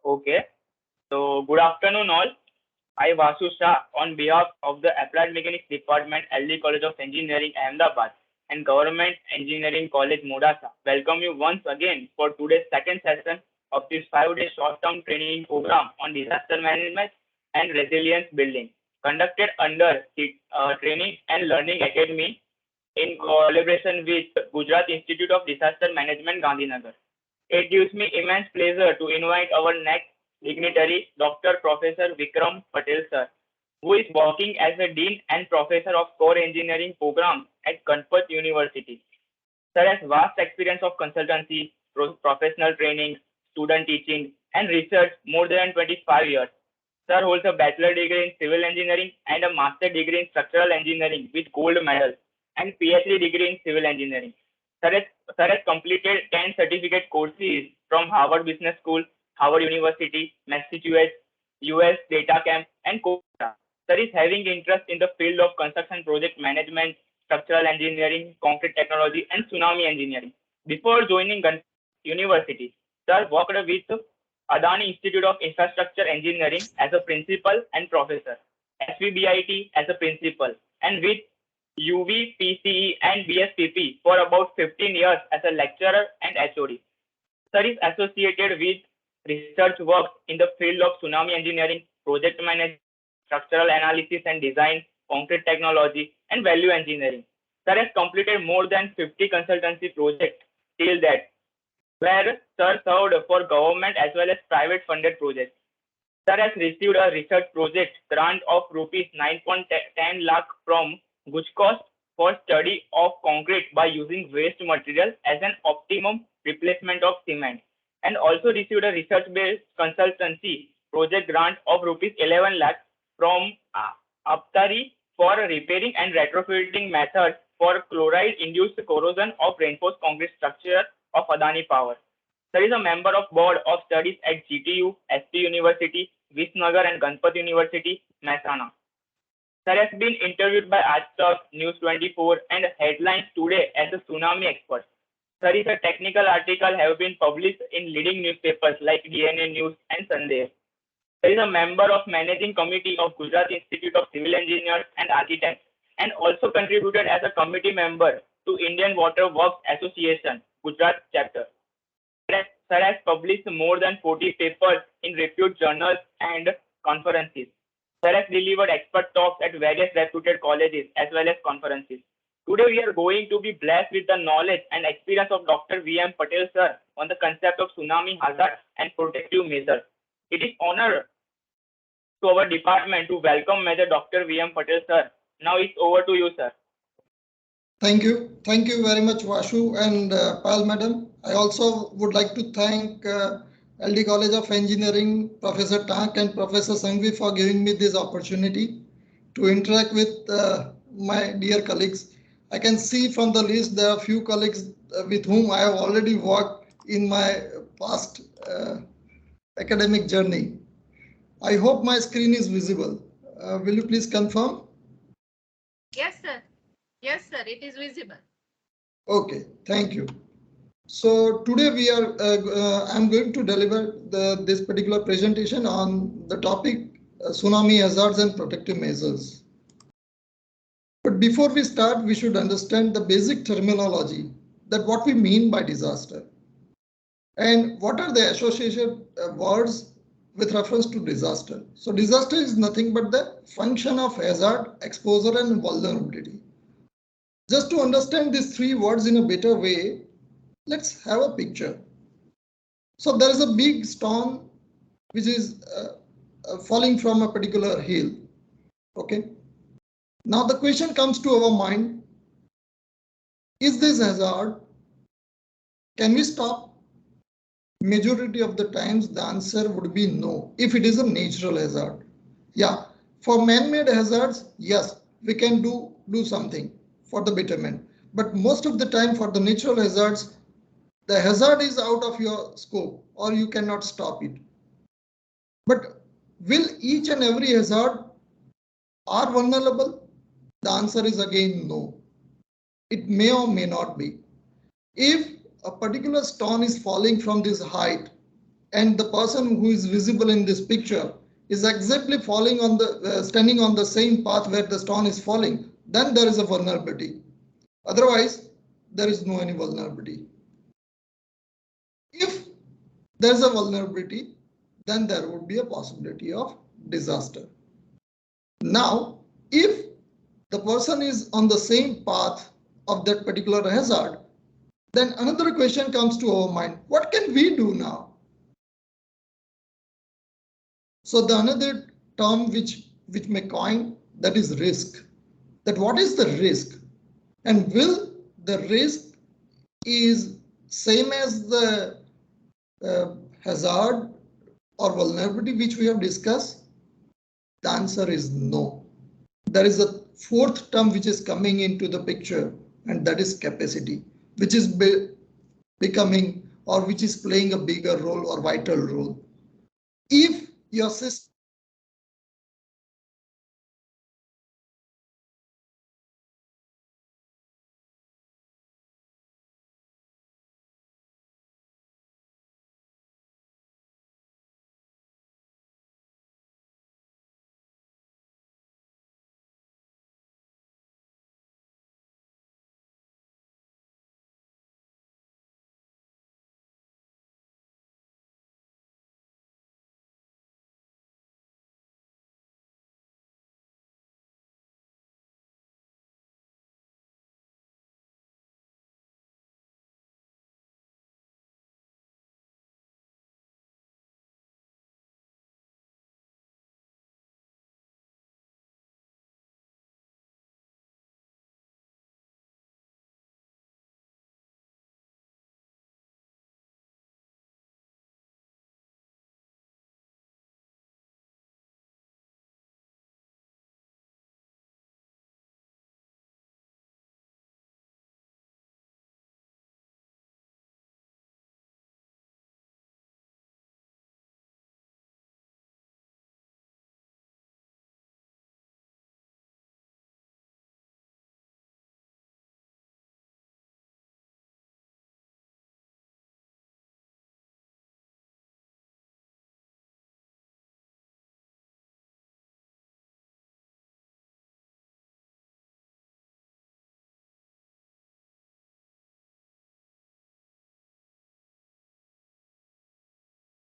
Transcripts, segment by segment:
Okay. So good afternoon all. I Vasu Shah on behalf of the Applied Mechanics Department, LD College of Engineering, Ahmedabad and Government Engineering College, Modasa. Welcome you once again for today's second session of this 5-day short-term training program on disaster management and resilience building, conducted under the Training and Learning Academy in collaboration with Gujarat Institute of Disaster Management, Gandhinagar. It gives me immense pleasure to invite our next dignitary, Dr. Professor Vikram Patel, sir, who is working as a Dean and Professor of Core Engineering Programs at Ganpat University. Sir has vast experience of consultancy, professional training, student teaching, and research more than 25 years. Sir holds a bachelor degree in civil engineering and a master degree in structural engineering with gold medal and PhD degree in civil engineering. Sir has completed 10 certificate courses from Harvard Business School, Harvard University, Massachusetts, US Data Camp, and Costa. Sir is having interest in the field of construction project management, structural engineering, concrete technology, and tsunami engineering. Before joining Ganpat University, Sir worked with Adani Institute of Infrastructure Engineering as a principal and professor, SVBIT as a principal, and with UVPCE and BSPP for about 15 years as a lecturer and HOD. Sir is associated with research work in the field of tsunami engineering, project management, structural analysis and design, concrete technology, and value engineering. Sir has completed more than 50 consultancy projects till that, where Sir served for government as well as private funded projects. Sir has received a research project grant of rupees 9.10 lakh from Gujarat for study of concrete by using waste material as an optimum replacement of cement, and also received a research-based consultancy project grant of rupees 11 lakh from Aptari for repairing and retrofitting methods for chloride-induced corrosion of reinforced concrete structure of Adani Power. Sir is a member of Board of Studies at GTU, SP University, Visnagar and Ganpat University, Mehsana. Sir has been interviewed by Aaj News 24 and Headlines Today as a tsunami expert. Sir is a technical article have been published in leading newspapers like DNA News and Sandesh. Sir is a member of Managing Committee of Gujarat Institute of Civil Engineers and Architects and also contributed as a committee member to Indian Water Works Association, Gujarat chapter. Sir has published more than 40 papers in reputed journals and conferences. Sir has delivered expert talks at various reputed colleges as well as conferences. Today we are going to be blessed with the knowledge and experience of Dr. V M Patel sir on the concept of tsunami hazard and protective measures. It is honor to our department to welcome Major Dr. V M Patel sir. Now it's over to you, sir. Thank you. Thank you very much, Vashu and Pal Madam. I also would like to thank LD College of Engineering, Professor Tank and Professor Sangvi for giving me this opportunity to interact with my dear colleagues. I can see from the list there are a few colleagues with whom I have already worked in my past academic journey. I hope my screen is visible. Will you please confirm? Yes, sir. Yes, sir. It is visible. Okay, thank you. So today we are, I'm going to deliver this particular presentation on the topic tsunami hazards and protective measures. But before we start, we should understand the basic terminology, that what we mean by disaster and what are the associated words with reference to disaster. So disaster is nothing but the function of hazard, exposure and vulnerability. Just to understand these three words in a better way, let's have a picture. So there is a big stone which is falling from a particular hill. Okay. Now the question comes to our mind, is this hazard? Can we stop? Majority of the times the answer would be no, if it is a natural hazard. Yeah, for man-made hazards, yes, we can do something for the betterment. But most of the time for the natural hazards, the hazard is out of your scope or you cannot stop it. But will each and every hazard are vulnerable? The answer is again no. It may or may not be. If a particular stone is falling from this height and the person who is visible in this picture is exactly falling on the standing on the same path where the stone is falling, then there is a vulnerability. Otherwise, there is no any vulnerability. If there is a vulnerability, then there would be a possibility of disaster. Now, if the person is on the same path of that particular hazard, then another question comes to our mind. What can we do now? So the another term which may coin, that is risk. That what is the risk? And will the risk is same as the hazard or vulnerability which we have discussed? The answer is no. There is a fourth term which is coming into the picture, and that is capacity, which is becoming or which is playing a bigger role or vital role. If your system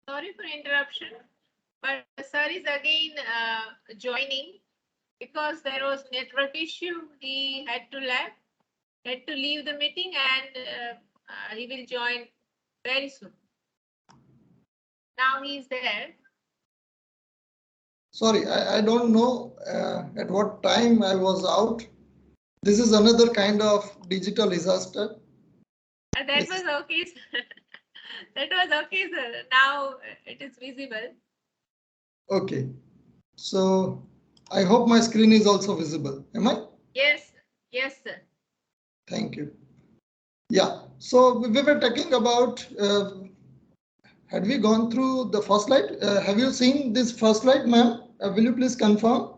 Sorry for interruption, but sir is again joining because there was network issue. He had to leave the meeting, and he will join very soon. Now he is there. Sorry, I don't know at what time I was out. This is another kind of digital disaster. That was okay, sir. That was okay, sir. Now it is visible. Okay, so I hope my screen is also visible. Am I? Yes, yes, sir. Thank you. Yeah, so we were talking about, had we gone through the first slide? Have you seen this first slide, ma'am? Will you please confirm?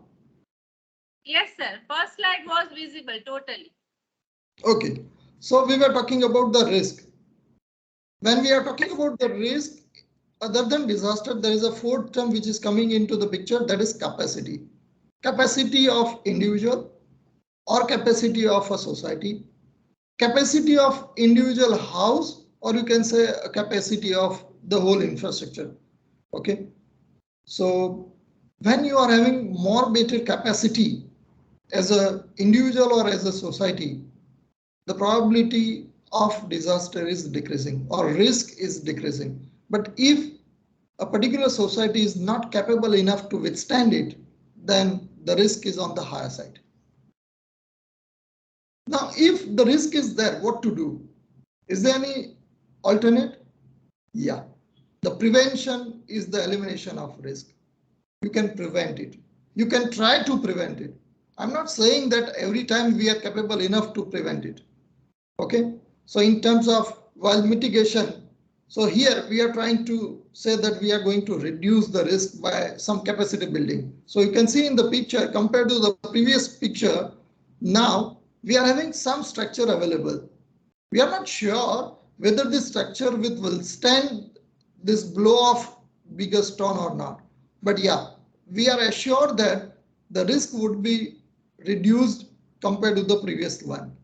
Yes, sir. First slide was visible totally. Okay, so we were talking about the risk. When we are talking about the risk, other than disaster, there is a fourth term which is coming into the picture, that is capacity. Capacity of individual or capacity of a society, capacity of individual house, or you can say a capacity of the whole infrastructure. Okay, so when you are having more better capacity as an individual or as a society, the probability of disaster is decreasing or risk is decreasing. But if a particular society is not capable enough to withstand it, then the risk is on the higher side. Now, if the risk is there, what to do? Is there any alternate? Yeah, the prevention is the elimination of risk. You can prevent it. You can try to prevent it. I'm not saying that every time we are capable enough to prevent it. Okay, so in terms of mitigation, so here we are trying to say that we are going to reduce the risk by some capacity building. So you can see in the picture compared to the previous picture, now we are having some structure available. We are not sure whether this structure will withstand this blow off bigger stone or not. But yeah, we are assured that the risk would be reduced compared to the previous one.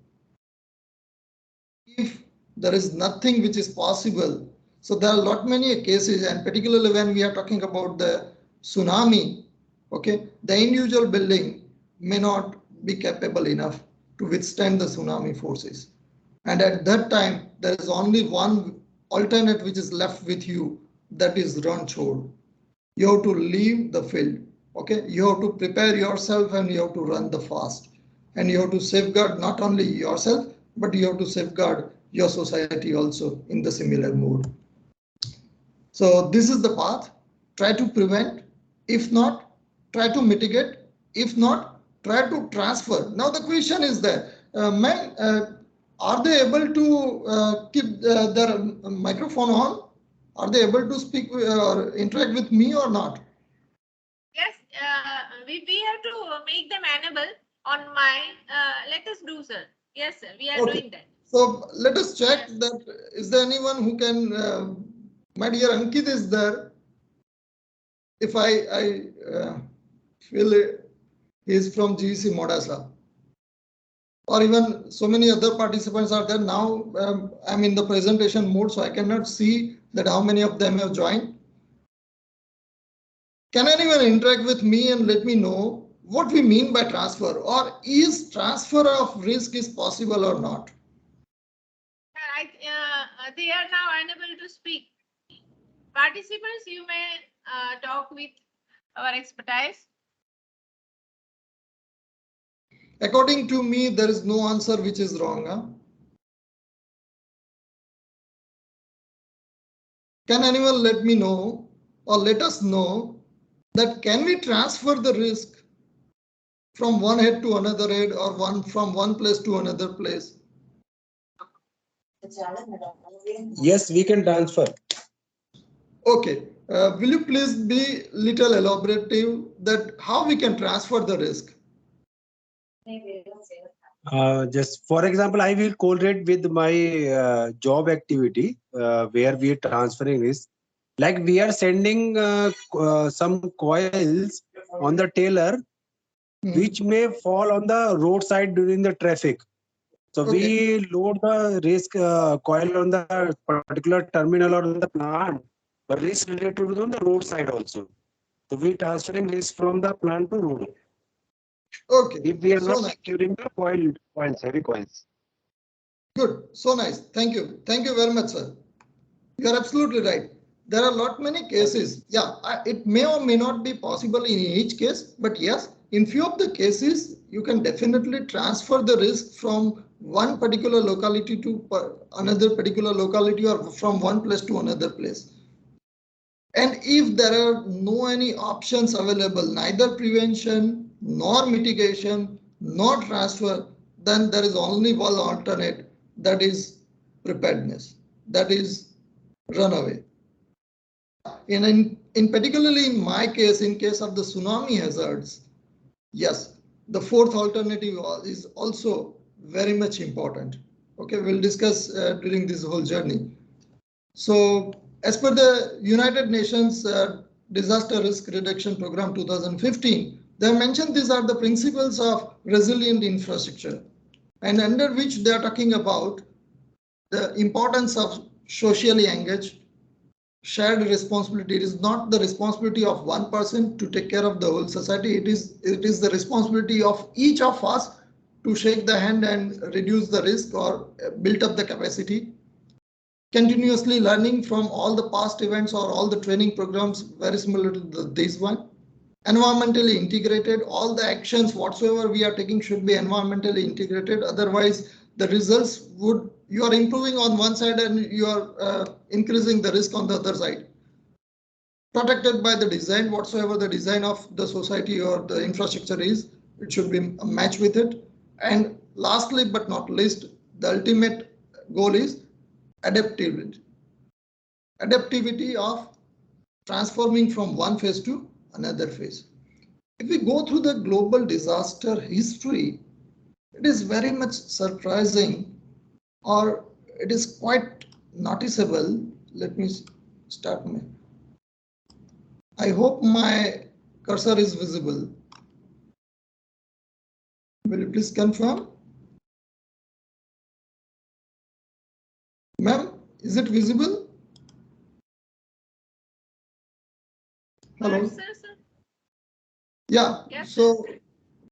If there is nothing which is possible, so there are a lot many cases, and particularly when we are talking about the tsunami, okay, the individual building may not be capable enough to withstand the tsunami forces. And at that time, there is only one alternate which is left with you, that is run chod. You have to leave the field. Okay, you have to prepare yourself and you have to run the fast. And you have to safeguard not only yourself, but you have to safeguard your society also in the similar mode. So this is the path. Try to prevent. If not, try to mitigate. If not, try to transfer. Now the question is that, ma'am, are they able to keep their microphone on? Are they able to speak or interact with me or not? Yes, we have to make them enable on my, let us do, sir. Yes, sir, we are doing that. So let us check that, is there anyone who can, my dear Ankit is there. If I feel he is from GEC Modasa, or even so many other participants are there now. I'm in the presentation mode, so I cannot see that how many of them have joined. Can anyone interact with me and let me know what we mean by transfer, or is transfer of risk is possible or not? They are now unable to speak. Participants, you may talk with our expertise. According to me, there is no answer which is wrong. Huh? Can anyone let me know or let us know that can we transfer the risk from one head to another head, or from one place to another place? Yes, we can transfer. Okay, will you please be little elaborative that how we can transfer the risk? Just for example, I will correlate with my job activity where we are transferring risk. Like we are sending some coils on the trailer, which may fall on the roadside during the traffic. So we load the risk coil on the particular terminal or the plant, but risk related to the roadside also. So we transferring risk from the plant to road. Okay. If we are So not securing the coils, heavy coils. Good. So nice. Thank you. Thank you very much, sir. You are absolutely right. There are lot many cases. Yeah, it may or may not be possible in each case, but yes, in few of the cases, you can definitely transfer the risk from one particular locality to another particular locality, or from one place to another place. And if there are no any options available, neither prevention nor mitigation nor transfer, then there is only one alternate, that is preparedness, that is run away. In particularly in my case, in case of the tsunami hazards, yes, the fourth alternative is also very much important. Okay, we'll discuss during this whole journey. So as per the United Nations Disaster Risk Reduction Program 2015, they mentioned these are the principles of resilient infrastructure, and under which they are talking about the importance of socially engaged, shared responsibility. It is not the responsibility of one person to take care of the whole society. It is the responsibility of each of us to shake the hand and reduce the risk or build up the capacity. Continuously learning from all the past events or all the training programs, very similar to this one. Environmentally integrated, all the actions whatsoever we are taking should be environmentally integrated. Otherwise, the results would, you are improving on one side and you are increasing the risk on the other side. Protected by the design, whatsoever the design of the society or the infrastructure is, it should be a match with it. And lastly, but not least, the ultimate goal is adaptivity. Adaptivity of transforming from one phase to another phase. If we go through the global disaster history, it is very much surprising, or it is quite noticeable. Let me start me. I hope my cursor is visible. Will you please confirm? Ma'am, is it visible? Hello? Sir. Yeah, Yes, so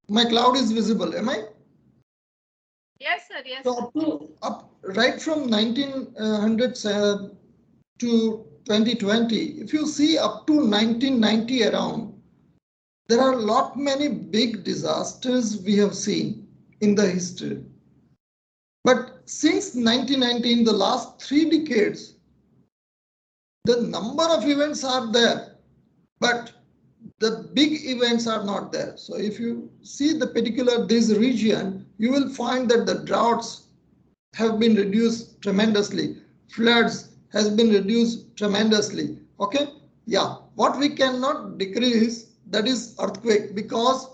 my cloud is visible, am I? Yes, sir. Yes, So sir. right from 1900 to 2020, if you see up to 1990 around, there are a lot many big disasters we have seen in the history. But since 1990, in the last 3 decades, the number of events are there, but the big events are not there. So if you see the particular this region, you will find that the droughts have been reduced tremendously. Floods has been reduced tremendously. Okay. Yeah. What we cannot decrease, that is earthquake, because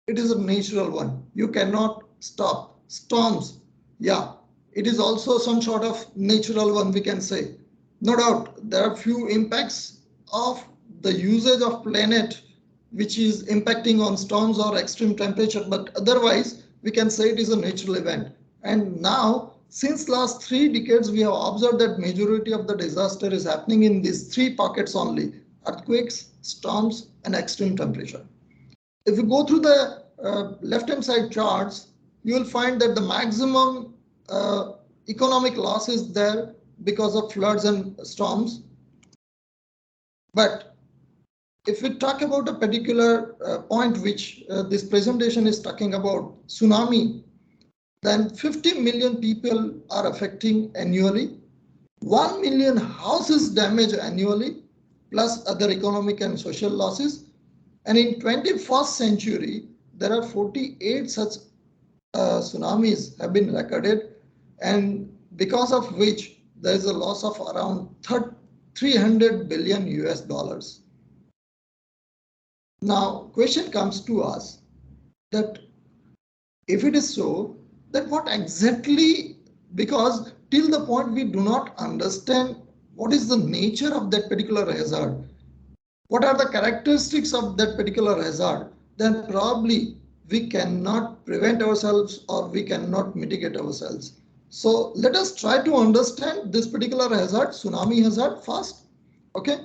it is a natural one. You cannot stop. Storms. Yeah. It is also some sort of natural one, we can say. No doubt there are few impacts of the usage of planet which is impacting on storms or extreme temperature, but otherwise we can say it is a natural event. And now, since last 3 decades, we have observed that majority of the disaster is happening in these 3 pockets only: earthquakes, storms, and extreme temperature. If you go through the left-hand side charts, you will find that the maximum economic loss is there because of floods and storms. But if we talk about a particular point which this presentation is talking about, tsunami, then 50 million people are affecting annually, 1 million houses damaged annually, plus other economic and social losses. And in 21st century, there are 48 such tsunamis have been recorded, and because of which there is a loss of around 300 billion US dollars. Now, question comes to us that if it is so, then what exactly, because till the point we do not understand what is the nature of that particular hazard, what are the characteristics of that particular hazard, then probably we cannot prevent ourselves or we cannot mitigate ourselves. So let us try to understand this particular hazard, tsunami hazard, first, okay?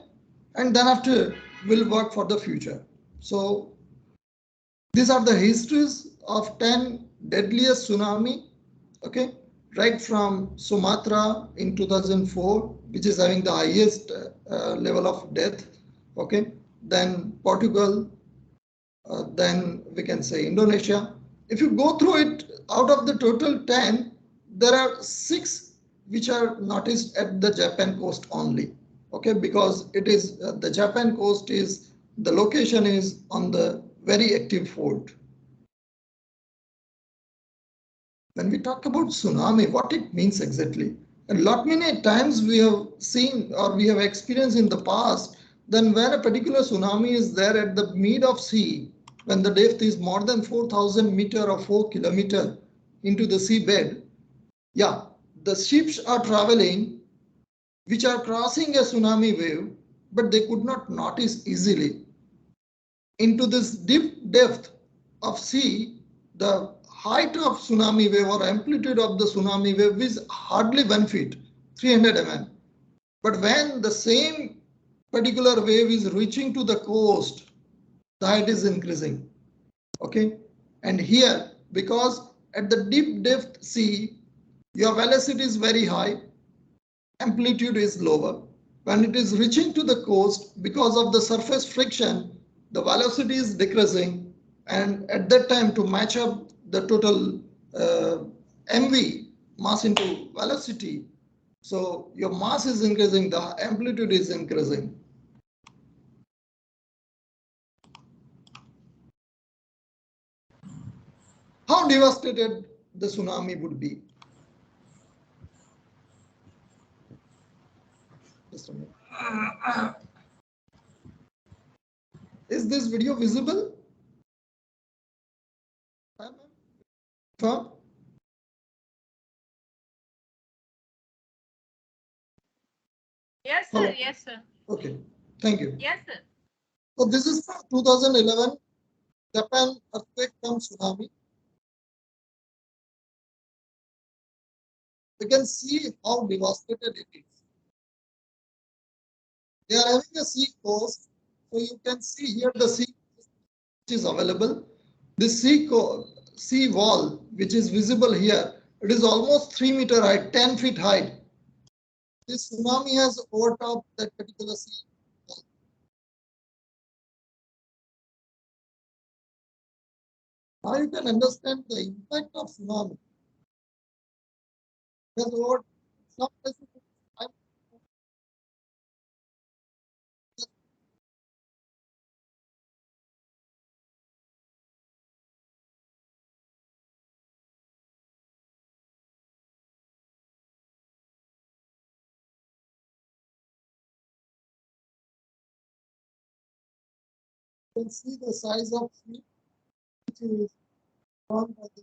And then after we'll work for the future. So these are the histories of 10 deadliest tsunami, okay? Right from Sumatra in 2004, which is having the highest level of death, okay? Then Portugal, then we can say Indonesia. If you go through it, out of the total 10, there are 6 which are noticed at the Japan coast only, okay? Because it is the Japan coast is, the location is on the very active fault. When we talk about tsunami, what it means exactly? A lot many times we have seen or we have experienced in the past, then when a particular tsunami is there at the mid of sea, when the depth is more than 4,000 meter or 4 kilometer into the seabed, yeah, the ships are traveling which are crossing a tsunami wave, but they could not notice easily. Into this deep depth of sea, the height of tsunami wave or amplitude of the tsunami wave is hardly 1 feet, 300 mm. But when the same particular wave is reaching to the coast, the height is increasing. Okay. And here, because at the deep depth sea, your velocity is very high, amplitude is lower. When it is reaching to the coast, because of the surface friction, the velocity is decreasing. And at that time, to match up the total MV, mass into velocity, so your mass is increasing, the amplitude is increasing. How devastated the tsunami would be? Just a minute. Is this video visible? Yes, sir. Hello. Yes, sir. Okay, thank you. Yes, sir. So this is from 2011 Japan earthquake from tsunami. You can see how devastated it is. They are having a sea coast, so you can see here the sea which is available. This sea wall, which is visible here, it is almost 3 meter high, 10 feet high. This tsunami has overtopped that particular sea wall. Now you can understand the impact of tsunami. It has over some places. You can see the size of sea which is formed by the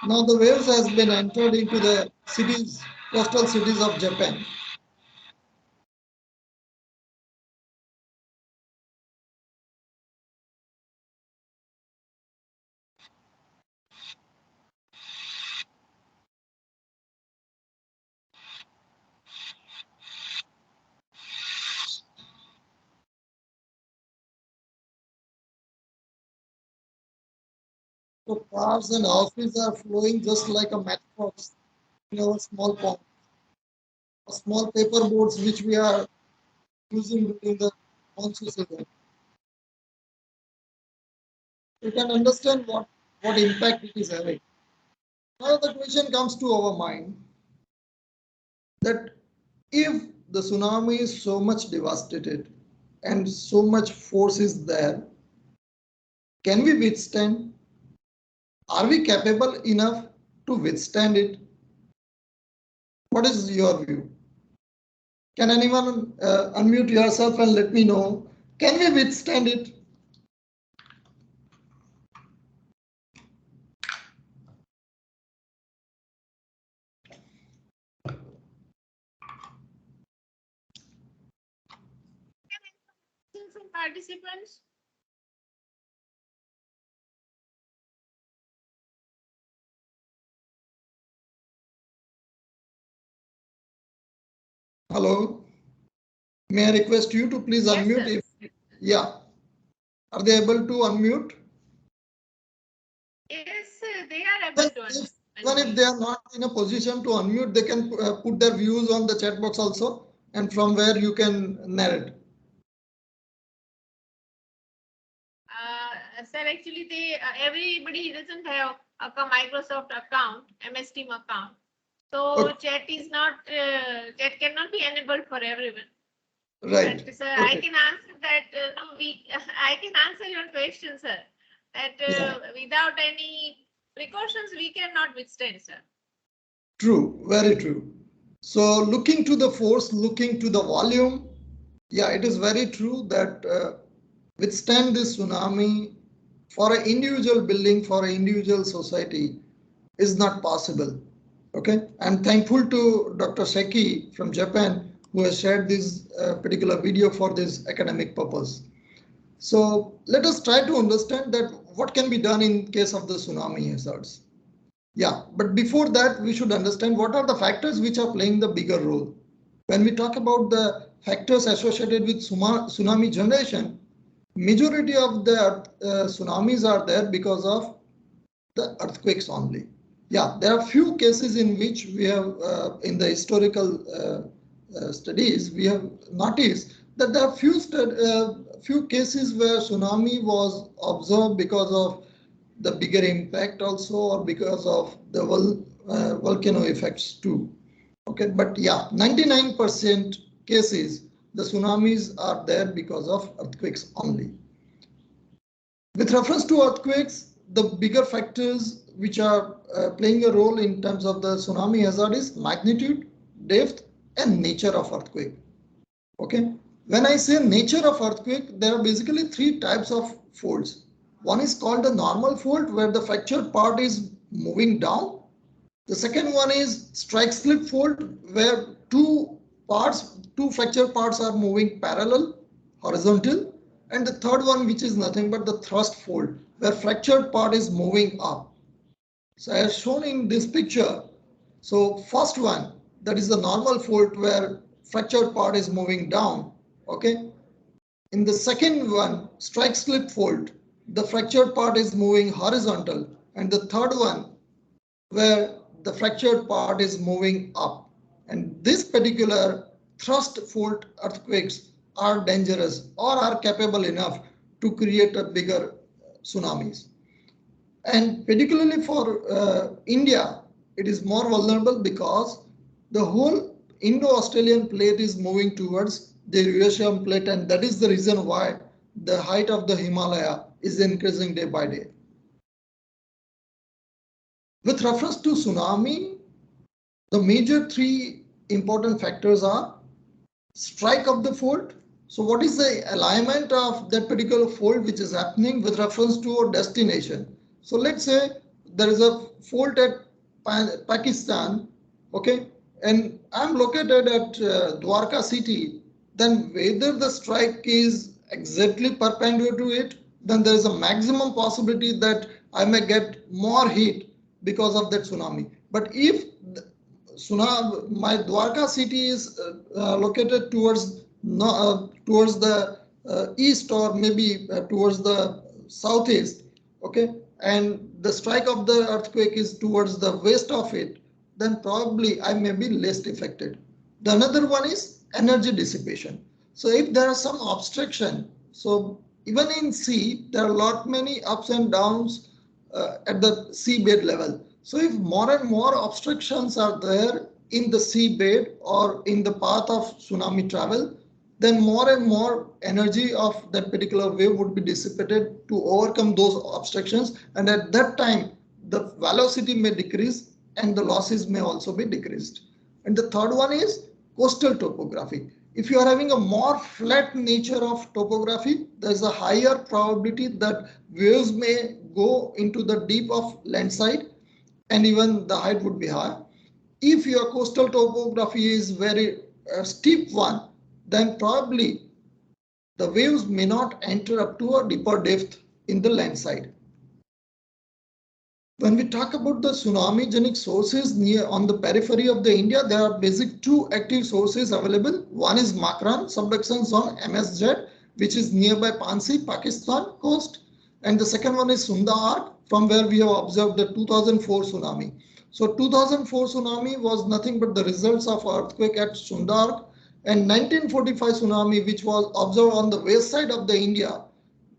Now the waves has been entered into the cities, coastal cities of Japan. So cars and houses are flowing just like a matchbox in our small pond. Small paper boats which we are using during the monsoon season. You can understand what impact it is having. Now the question comes to our mind that if the tsunami is so much devastated and so much force is there, can we withstand? Are we capable enough to withstand it? What is your view? Can anyone unmute yourself and let me know? Can we withstand it? From participants. Hello. May I request you to please Yes, unmute? sir. If, yeah. Are they able to unmute? Yes, sir, they are able to unmute. Even if they are not in a position to unmute, they can put their views on the chat box also, and from where you can narrate. Sir, actually, everybody doesn't have a Microsoft account, MS Team account. So Okay. chat cannot be enabled for everyone. Right. But, sir, Okay. I can answer that. I can answer your question, sir. That without any precautions, we cannot withstand, sir. True. Very true. So looking to the force, looking to the volume, yeah, it is very true that withstand this tsunami for an individual building, for an individual society is not possible. Okay, I'm thankful to Dr. Seki from Japan who has shared this particular video for this academic purpose. So let us try to understand that what can be done in case of the tsunami hazards. Yeah, but before that, we should understand what are the factors which are playing the bigger role. When we talk about the factors associated with tsunami generation, majority of the tsunamis are there because of the earthquakes only. Yeah, there are few cases in which we have, in the historical studies, we have noticed that there are few cases where tsunami was observed because of the bigger impact also, or because of the volcano effects too. Okay, but yeah, 99% cases, the tsunamis are there because of earthquakes only. With reference to earthquakes, the bigger factors which are playing a role in terms of the tsunami hazard is magnitude, depth, and nature of earthquake. Okay, when I say nature of earthquake, there are basically three types of faults. One is called a normal fault, where the fractured part is moving down. The second one is strike slip fault, where two fracture parts are moving parallel, horizontal. And the third one, which is nothing but the thrust fault, where fractured part is moving up. So as shown in this picture, so first one, that is the normal fault where fractured part is moving down. Okay. In the second one, strike slip fault, the fractured part is moving horizontal. And the third one, where the fractured part is moving up. And this particular thrust fault earthquakes are dangerous or are capable enough to create a bigger tsunamis. And particularly for India, it is more vulnerable because the whole Indo-Australian plate is moving towards the Eurasian plate, and that is the reason why the height of the Himalaya is increasing day by day. With reference to tsunami, the major three important factors are strike of the fault. So what is the alignment of that particular fault which is happening with reference to a destination? So let's say there is a fault at Pakistan, okay, and I'm located at Dwarka city, then whether the strike is exactly perpendicular to it, then there is a maximum possibility that I may get more heat because of that tsunami. But if my Dwarka city is located towards the east or maybe towards the southeast, okay, and the strike of the earthquake is towards the west of it, then probably I may be less affected. The another one is energy dissipation. So if there are some obstruction, so even in sea, there are many ups and downs at the seabed level. So if more and more obstructions are there in the seabed or in the path of tsunami travel, then more and more energy of that particular wave would be dissipated to overcome those obstructions. And at that time, the velocity may decrease and the losses may also be decreased. And the third one is coastal topography. If you are having a more flat nature of topography, there is a higher probability that waves may go into the deep of landside and even the height would be high. If your coastal topography is very steep one, then probably the waves may not enter up to a deeper depth in the landside. When we talk about the tsunami-genic sources near on the periphery of the India, there are basic two active sources available. One is Makran subduction zone MSZ, which is nearby Pansi, Pakistan coast, and the second one is Sunda Arc, from where we have observed the 2004 tsunami. So 2004 tsunami was nothing but the results of earthquake at Sunda Arc, and 1945 tsunami, which was observed on the west side of the India,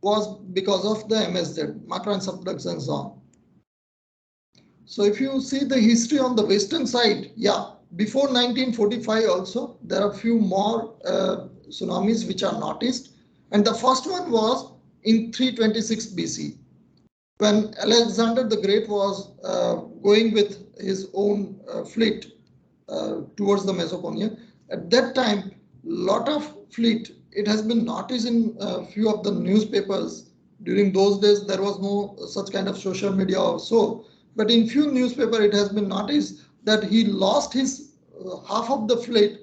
was because of the MSZ, Makran subduction zone. So if you see the history on the western side, yeah, before 1945 also, there are few more tsunamis which are noticed. And the first one was in 326 BC, when Alexander the Great was going with his own fleet towards the Mesopotamia. At that time, lot of fleet, it has been noticed in a few of the newspapers. During those days, there was no such kind of social media or so. But in few newspapers, it has been noticed that he lost his half of the fleet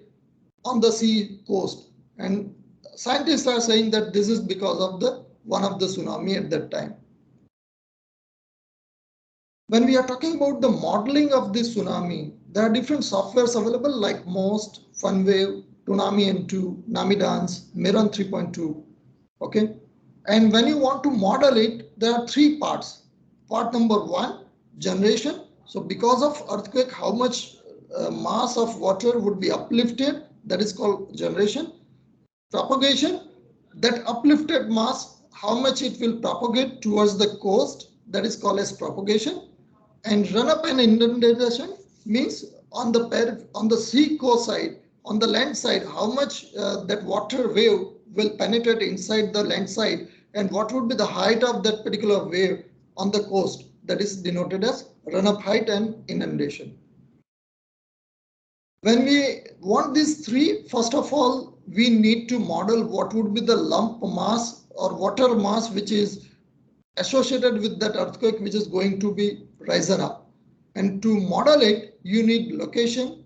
on the sea coast. And scientists are saying that this is because of the one of the tsunami at that time. When we are talking about the modeling of this tsunami, there are different softwares available like MOST, FunWave, Tsunami N2, Namidance, Miran 3.2. Okay. And when you want to model it, there are three parts. Part number one, generation. So because of earthquake, how much mass of water would be uplifted, that is called generation. Propagation, that uplifted mass, how much it will propagate towards the coast, that is called as propagation. And run up and indentation means on the sea coast side, on the land side, how much that water wave will penetrate inside the land side, and what would be the height of that particular wave on the coast, that is denoted as run-up height and inundation. When we want these three, first of all, we need to model what would be the lump mass or water mass which is associated with that earthquake which is going to be risen up. And to model it, you need location,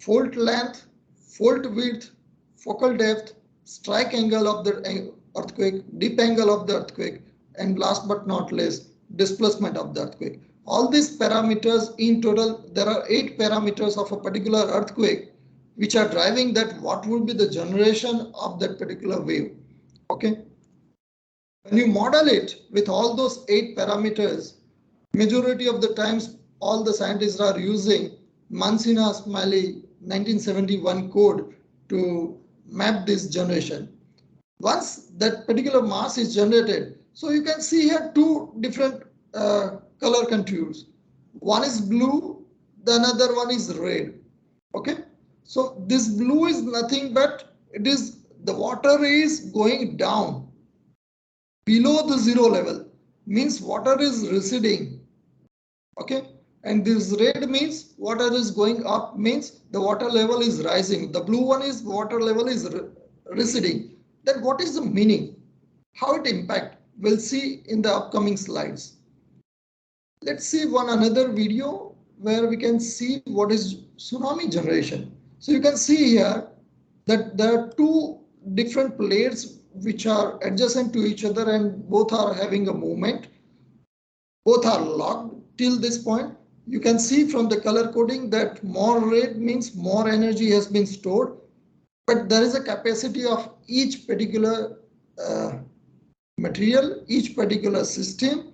fault length, fault width, focal depth, strike angle of the earthquake, dip angle of the earthquake, and last but not least, displacement of the earthquake. All these parameters in total, there are 8 parameters of a particular earthquake which are driving that what will be the generation of that particular wave. Okay. When you model it with all those 8 parameters, majority of the times all the scientists are using Mancina-Smalley 1971 code to map this generation. Once that particular mass is generated, so you can see here 2 different color contours. One is blue, the another one is red. Okay, so this blue is nothing but it is the water is going down below the zero level, means water is receding. Okay, and this red means water is going up, means the water level is rising. The blue one is water level is receding. Then what is the meaning? How it impact? We'll see in the upcoming slides. Let's see one another video where we can see what is tsunami generation. So you can see here that there are 2 different plates which are adjacent to each other and both are having a movement. Both are locked till this point. You can see from the color coding that more red means more energy has been stored, but there is a capacity of each particular material, each particular system.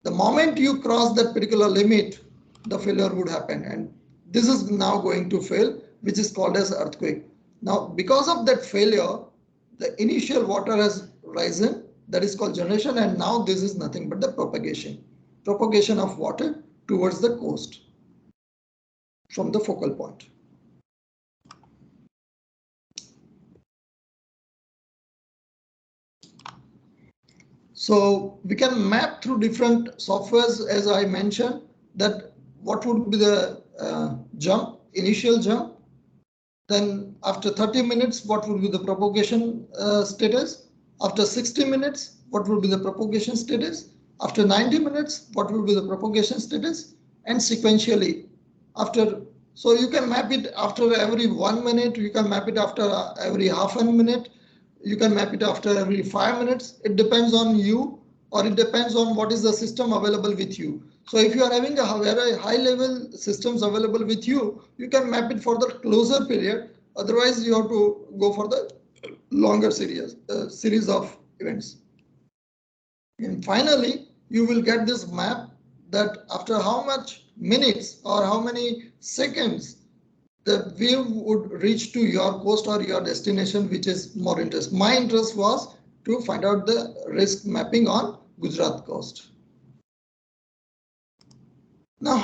The moment you cross that particular limit, the failure would happen, and this is now going to fail, which is called as earthquake. Now, because of that failure, the initial water has risen, that is called generation, and now this is nothing but the propagation of water towards the coast from the focal point. So we can map through different softwares, as I mentioned, that what would be the initial jump. Then after 30 minutes, what would be the propagation status? After 60 minutes, what would be the propagation status? After 90 minutes, what will be the propagation status? And sequentially, so you can map it after every 1 minute, you can map it after every half a minute, you can map it after every 5 minutes. It depends on you, or it depends on what is the system available with you. So if you are having a very high level systems available with you, you can map it for the closer period. Otherwise, you have to go for the longer series of events. And finally, you will get this map that after how much minutes or how many seconds the wave would reach to your coast or your destination, which is more interest. My interest was to find out the risk mapping on Gujarat coast. Now,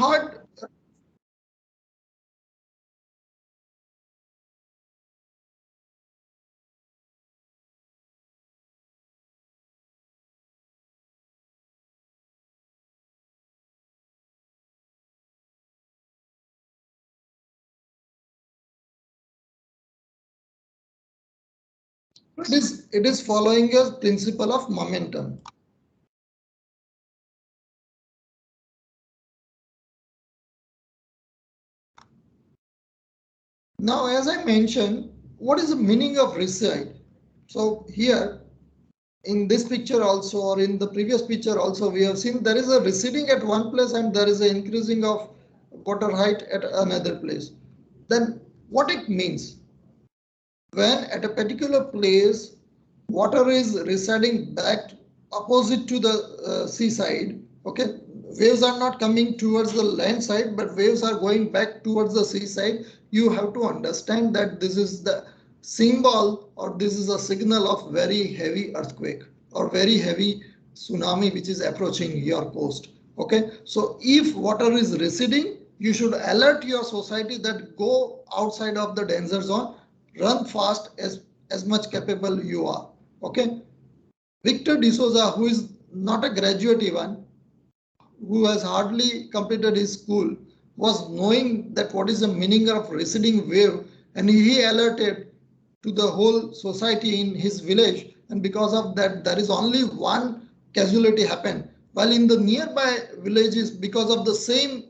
it is following a principle of momentum. Now, as I mentioned, what is the meaning of recede? So here in this picture also, or in the previous picture also, we have seen there is a receding at one place and there is an increasing of water height at another place. Then what it means? When at a particular place, water is receding back opposite to the seaside, okay, waves are not coming towards the land side, but waves are going back towards the seaside. You have to understand that this is the symbol, or this is a signal of very heavy earthquake or very heavy tsunami which is approaching your coast. Okay, so if water is receding, you should alert your society that go outside of the danger zone, run fast as much capable you are. Okay. Victor D'Souza, who is not a graduate even, who has hardly completed his school, was knowing that what is the meaning of receding wave, and he alerted to the whole society in his village, and because of that there is only one casualty happened, while in the nearby villages, because of the same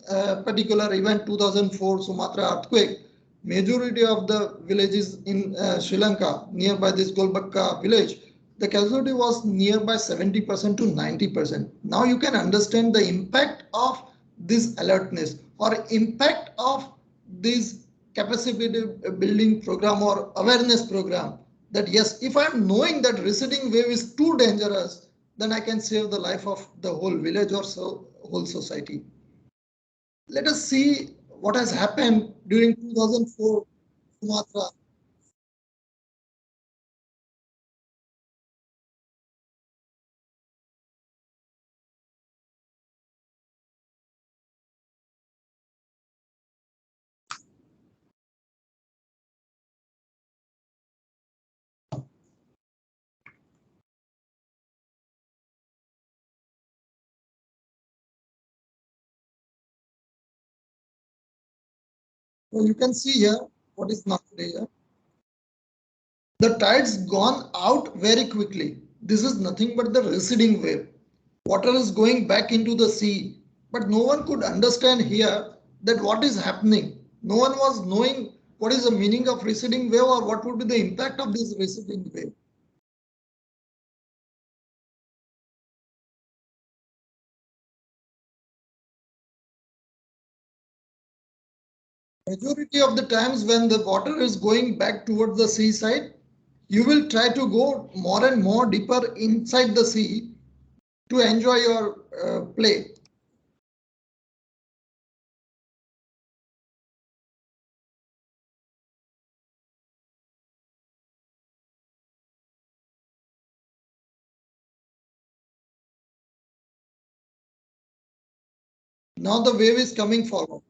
particular event 2004 Sumatra earthquake, majority of the villages in Sri Lanka nearby this Golbakka village, the casualty was nearby 70% to 90%. Now you can understand the impact of this alertness or impact of this capacity building program or awareness program, that yes, if I'm knowing that receding wave is too dangerous, then I can save the life of the whole village or so whole society. Let us see what has happened during 2004 Sumatra. So you can see here what is not here. The tide's gone out very quickly. This is nothing but the receding wave. Water is going back into the sea, but no one could understand here that what is happening. No one was knowing what is the meaning of receding wave or what would be the impact of this receding wave. Majority of the times when the water is going back towards the seaside, you will try to go more and more deeper inside the sea to enjoy your play. Now the wave is coming forward.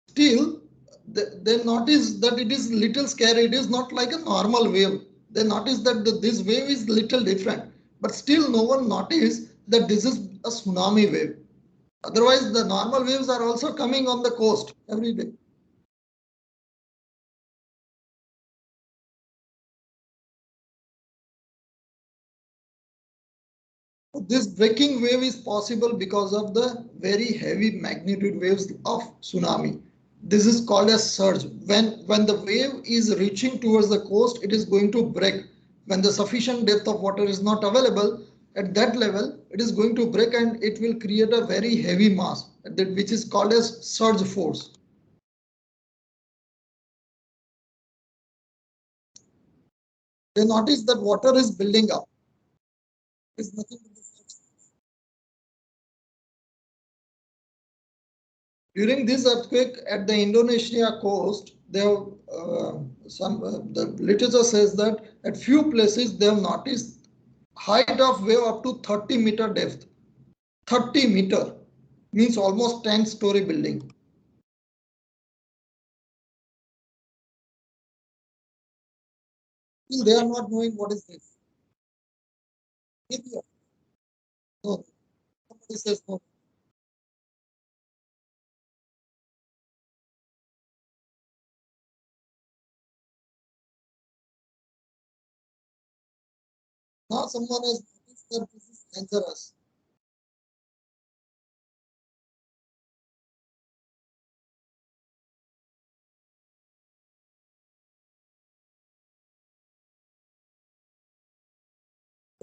Still, they notice that it is little scary. It is not like a normal wave. They notice that this wave is little different, but still no one noticed that this is a tsunami wave. Otherwise, the normal waves are also coming on the coast every day. This breaking wave is possible because of the very heavy magnitude waves of tsunami. This is called as surge. When the wave is reaching towards the coast, it is going to break. When the sufficient depth of water is not available, at that level, it is going to break and it will create a very heavy mass, which is called as surge force. They notice that water is building up. It's nothing but the surge. During this earthquake at the Indonesia coast, they have the literature says that at few places they have noticed height of wave up to 30-meter depth. 30-meter means almost 10-story building. Still they are not knowing what is this. Maybe no. Somebody says no. Now someone has noticed that this is dangerous.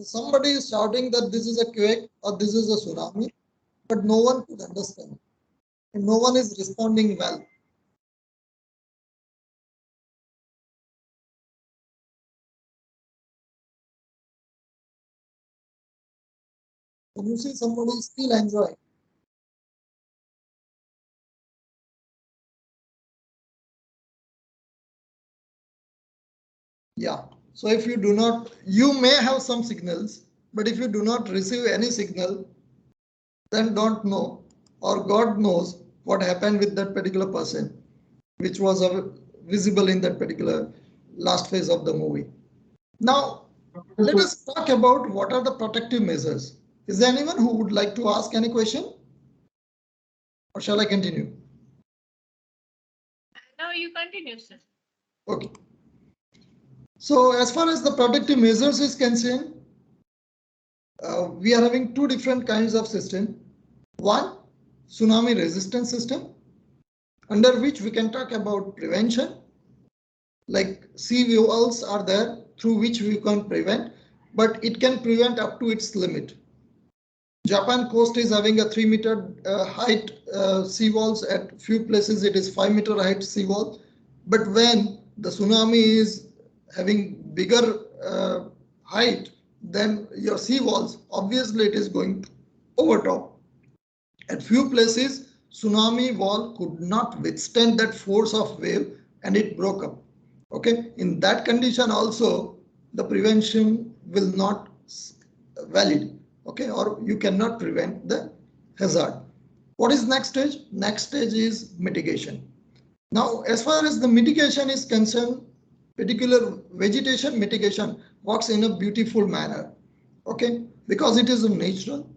Somebody is shouting that this is a quake or this is a tsunami, but no one could understand. And no one is responding well. And you see somebody is still enjoying. Yeah. So if you do not, you may have some signals, but if you do not receive any signal, then don't know, or God knows what happened with that particular person, which was visible in that particular last phase of the movie. Now, let us talk about what are the protective measures. Is there anyone who would like to ask any question? Or shall I continue? No, you continue, sir. Okay. So as far as the protective measures is concerned, we are having two different kinds of system. One, tsunami resistant system, under which we can talk about prevention, like sea walls are there through which we can prevent, but it can prevent up to its limit. Japan coast is having a 3-meter height sea walls. At few places it is 5-meter height sea wall. But when the tsunami is having bigger height than your sea walls, obviously it is going to overtop. At few places, tsunami wall could not withstand that force of wave and it broke up. Okay, in that condition also the prevention will not valid. Okay, or you cannot prevent the hazard. What is next stage? Next stage is mitigation. Now, as far as the mitigation is concerned, particular vegetation mitigation works in a beautiful manner. Okay, because it is natural.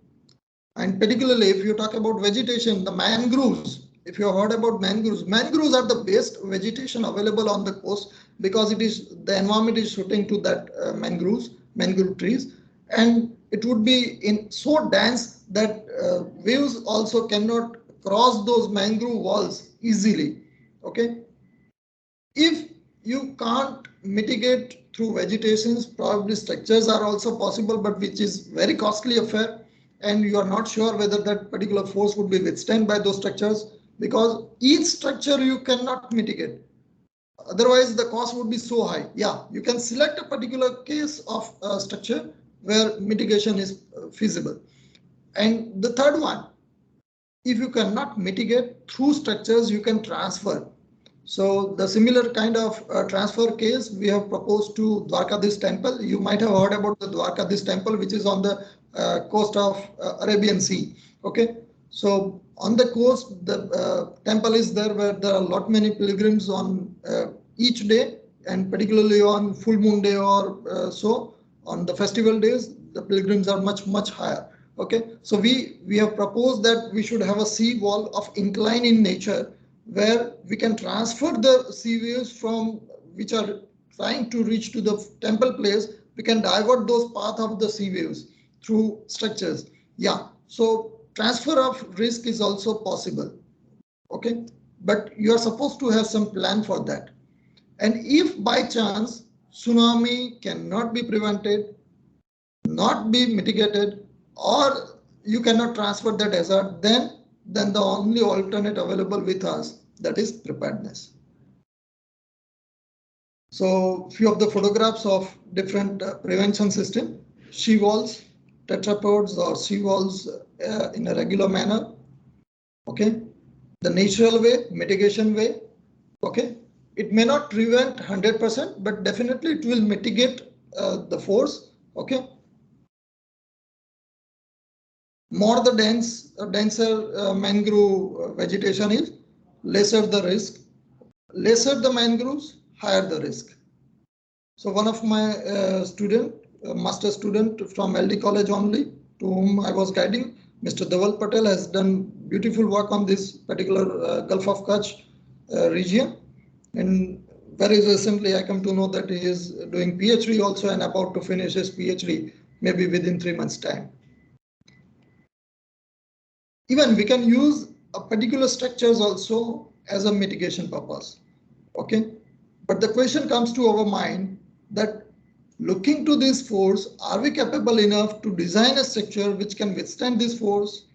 And particularly if you talk about vegetation, the mangroves, if you have heard about mangroves, mangroves are the best vegetation available on the coast because it is the environment is suiting to that mangrove trees, and it would be in so dense that waves also cannot cross those mangrove walls easily. Okay, if you can't mitigate through vegetations, probably structures are also possible, but which is very costly affair, and you are not sure whether that particular force would be withstand by those structures, because each structure you cannot mitigate. Otherwise, the cost would be so high. Yeah, you can select a particular case of structure where mitigation is feasible. And the third one, if you cannot mitigate through structures, you can transfer. So the similar kind of transfer case we have proposed to Dwarkadish temple. You might have heard about the Dwarkadish temple, which is on the coast of Arabian Sea. Okay, so on the coast, the temple is there where there are a lot many pilgrims on each day, and particularly on full moon day or so on the festival days, the pilgrims are much higher. Okay, so we have proposed that we should have a sea wall of incline in nature, where we can transfer the sea waves from which are trying to reach to the temple place. We can divert those path of the sea waves through structures. Yeah, so transfer of risk is also possible. Okay, but you are supposed to have some plan for that. And if by chance tsunami cannot be prevented, not be mitigated, or you cannot transfer that hazard, then the only alternate available with us, that is preparedness. So few of the photographs of different prevention system, she walls, tetrapods or sea walls in a regular manner. Okay, the natural way, mitigation way. Okay, it may not prevent 100%, but definitely it will mitigate the force. Okay, more the denser mangrove vegetation is, lesser the risk. Lesser the mangroves, higher the risk. So one of my master student from LD college only, to whom I was guiding, Mr. M Patel, has done beautiful work on this particular Gulf of Kutch region. And very recently I come to know that he is doing PhD also and about to finish his PhD maybe within 3 months' time. Even we can use a particular structures also as a mitigation purpose. Okay, but the question comes to our mind that looking to this force, are we capable enough to design a structure which can withstand this force?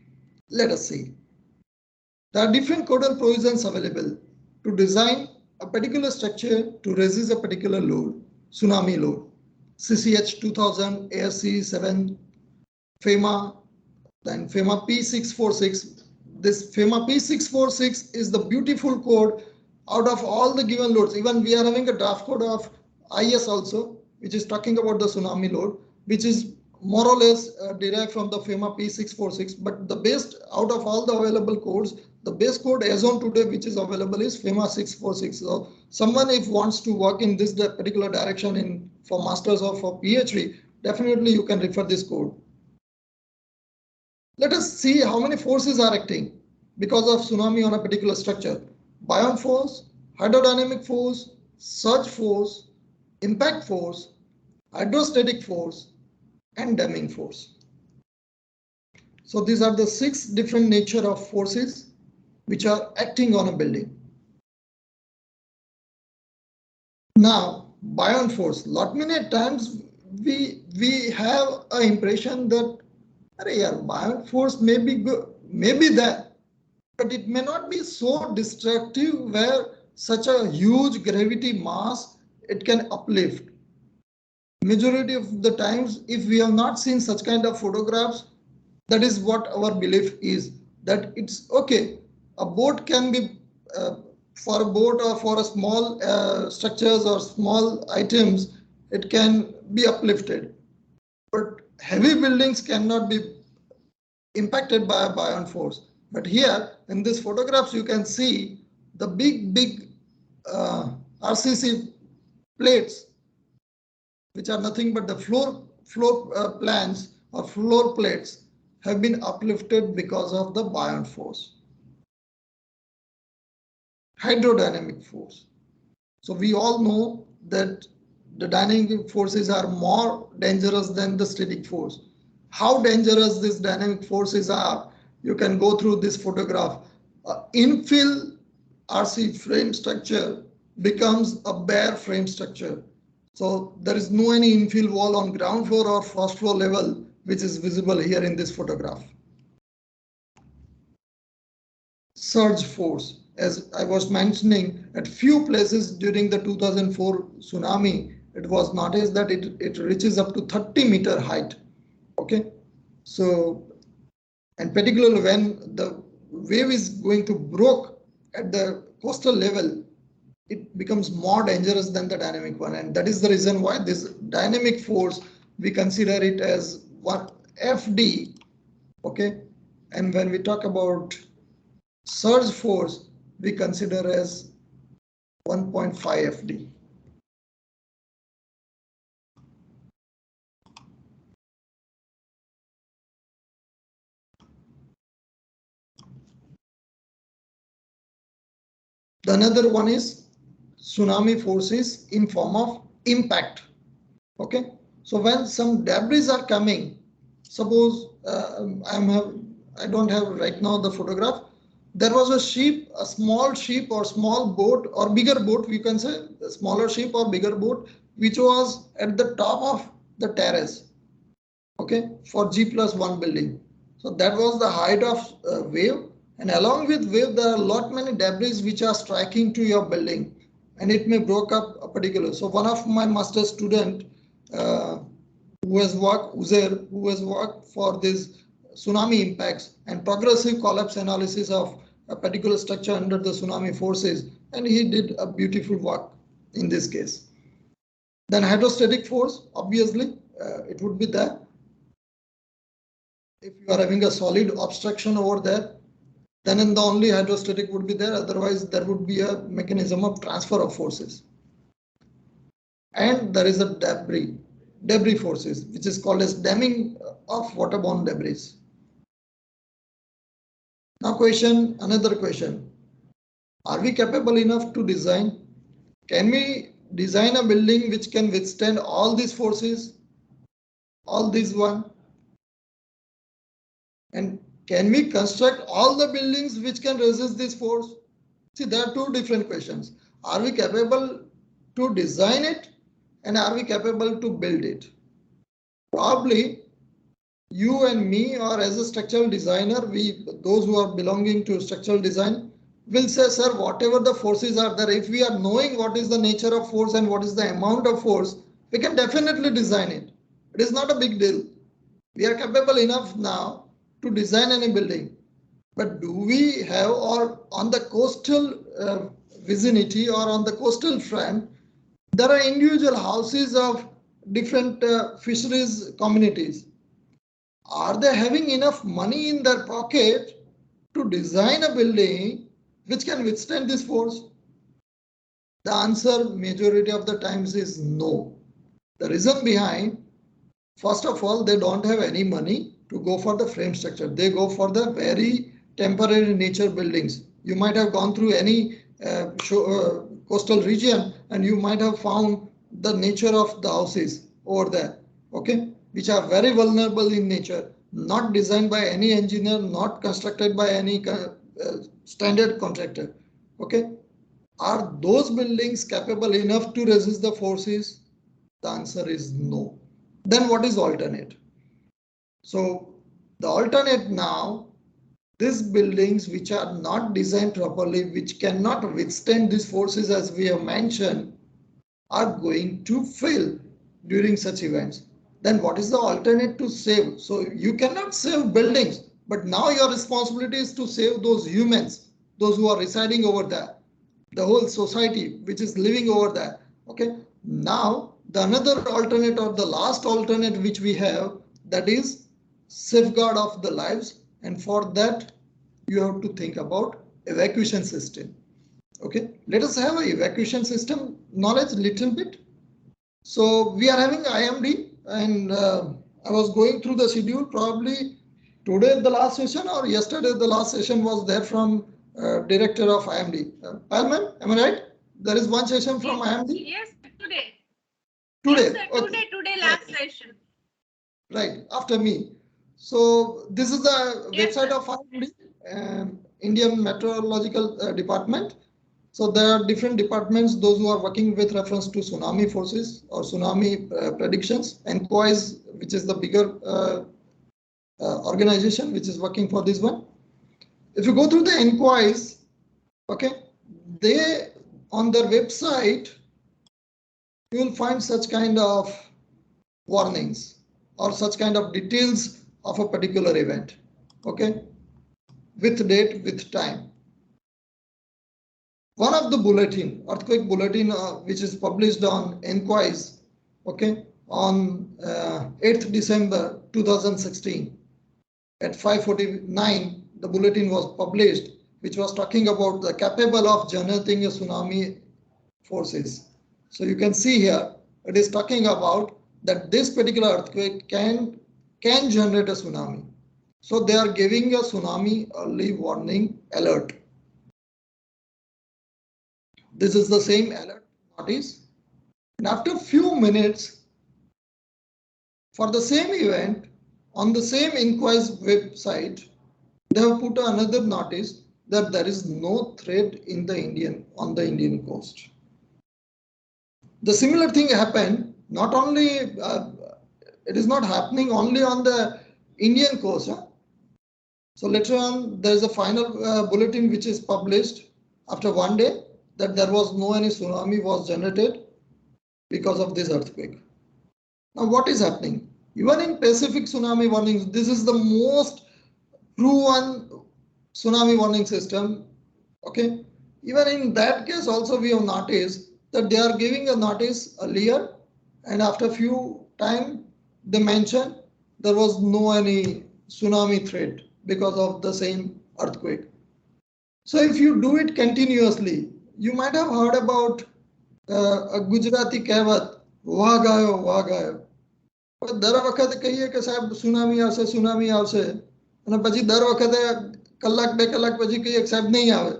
Let us see. There are different codal provisions available to design a particular structure to resist a particular load, tsunami load, CCH 2000, ASC 7, FEMA, then FEMA P646. This FEMA P646 is the beautiful code out of all the given loads. Even we are having a draft code of IS also, which is talking about the tsunami load, which is more or less derived from the FEMA P646, but the best out of all the available codes, the best code as on today which is available is FEMA 646. So someone if wants to work in this particular direction in for masters or for PhD, definitely you can refer this code. Let us see how many forces are acting because of tsunami on a particular structure. Buoyant force, hydrodynamic force, surge force, impact force, hydrostatic force, and damming force. So these are the 6 different nature of forces which are acting on a building. Now, buoyant force. Lot many times we have an impression that buoyant force may be good, maybe there, but it may not be so destructive where such a huge gravity mass it can uplift. Majority of the times, if we have not seen such kind of photographs, that is what our belief is, that it's okay. A boat can be, for a boat or for a small structures or small items, it can be uplifted. But heavy buildings cannot be impacted by a buoyant force. But here in these photographs, you can see the big RCC plates, which are nothing but the floor plans or floor plates have been uplifted because of the buoyant force. Hydrodynamic force. So we all know that the dynamic forces are more dangerous than the static force. How dangerous these dynamic forces are, you can go through this photograph. Infill RC frame structure becomes a bare frame structure. So there is no any infill wall on ground floor or first floor level, which is visible here in this photograph. Surge force, as I was mentioning, at few places during the 2004 tsunami, it was noticed that it reaches up to 30-meter height. Okay, so, and particularly when the wave is going to broke at the coastal level, it becomes more dangerous than the dynamic one. And that is the reason why this dynamic force, we consider it as one FD. Okay, and when we talk about surge force, we consider as 1.5 FD. The another one is tsunami forces in form of impact. Okay, so when some debris are coming, suppose I don't have right now the photograph. There was a ship, a small ship or small boat or bigger boat, we can say a smaller ship or bigger boat, which was at the top of the terrace. Okay, for G+1 building. So that was the height of wave. And along with wave, there are a lot many debris which are striking to your building, and it may broke up a particular. So one of my master student who has worked, Uzair, who has worked for this tsunami impacts and progressive collapse analysis of a particular structure under the tsunami forces, and he did a beautiful work in this case. Then hydrostatic force, obviously, it would be there. If you are having a solid obstruction over there, then in the only hydrostatic would be there. Otherwise, there would be a mechanism of transfer of forces. And there is a debris forces, which is called as damming of waterborne debris. Now another question. Are we capable enough to design? Can we design a building which can withstand all these forces? All these one? And can we construct all the buildings which can resist this force? See, there are two different questions. Are we capable to design it, and are we capable to build it? Probably you and me, or as a structural designer, those who are belonging to structural design will say, sir, whatever the forces are there, if we are knowing what is the nature of force and what is the amount of force, we can definitely design it. It is not a big deal. We are capable enough now to design any building. But do we have, or on the coastal vicinity or on the coastal front, there are individual houses of different fisheries communities, are they having enough money in their pocket to design a building which can withstand this force? The answer majority of the times is no. The reason behind, first of all, they don't have any money to go for the frame structure. They go for the very temporary nature buildings. You might have gone through any coastal region and you might have found the nature of the houses over there, okay, which are very vulnerable in nature, not designed by any engineer, not constructed by any standard contractor, okay. Are those buildings capable enough to resist the forces? The answer is no. Then what is alternate? So the alternate now, these buildings which are not designed properly, which cannot withstand these forces as we have mentioned, are going to fail during such events. Then what is the alternate to save? So you cannot save buildings, but now your responsibility is to save those humans, those who are residing over there, the whole society which is living over there, okay. Now the another alternate or the last alternate which we have, that is safeguard of the lives, and for that you have to think about evacuation system, okay. Let us have an evacuation system knowledge little bit. So we are having IMD, and I was going through the schedule. Probably today the last session or yesterday the last session was there from director of IMD. Palman, am I right? There is one session from IMD? Yes, today. Today. Yes, sir, okay. today last session. Right, after me. So this is the Yes, website sir. of IMD, Indian Meteorological Department. So there are different departments, those who are working with reference to tsunami forces or tsunami predictions, and COIS, which is the bigger organization which is working for this one. If you go through the inquiries, okay, they on their website, you will find such kind of warnings or such kind of details of a particular event, okay, with date, with time. One of the bulletin, earthquake bulletin, which is published on inquiries, okay, on 8th December 2016 at 5:49, the bulletin was published, which was talking about the capable of generating a tsunami forces. So you can see here, it is talking about that this particular earthquake can generate a tsunami. So they are giving a tsunami early warning alert. This is the same alert notice. And after a few minutes, for the same event, on the same inquiries website, they have put another notice that there is no threat on the Indian coast. The similar thing happened, not only, it is not happening only on the Indian coast. So later on, there is a final bulletin which is published after one day that there was no any tsunami was generated because of this earthquake. Now what is happening? Even in Pacific tsunami warnings, this is the most proven tsunami warning system, okay. Even in that case also we have noticed that they are giving a notice earlier, and after few time they mention there was no any tsunami threat because of the same earthquake. So if you do it continuously, you might have heard about a Gujarati કહેવત, વાઘ આવ્યો. દર વખતે કહીએ કે સાહેબ tsunami આવશે અને પછી દર વખતે કલાક બે કલાક પછી કહીએ કે સાહેબ નહીં આવે.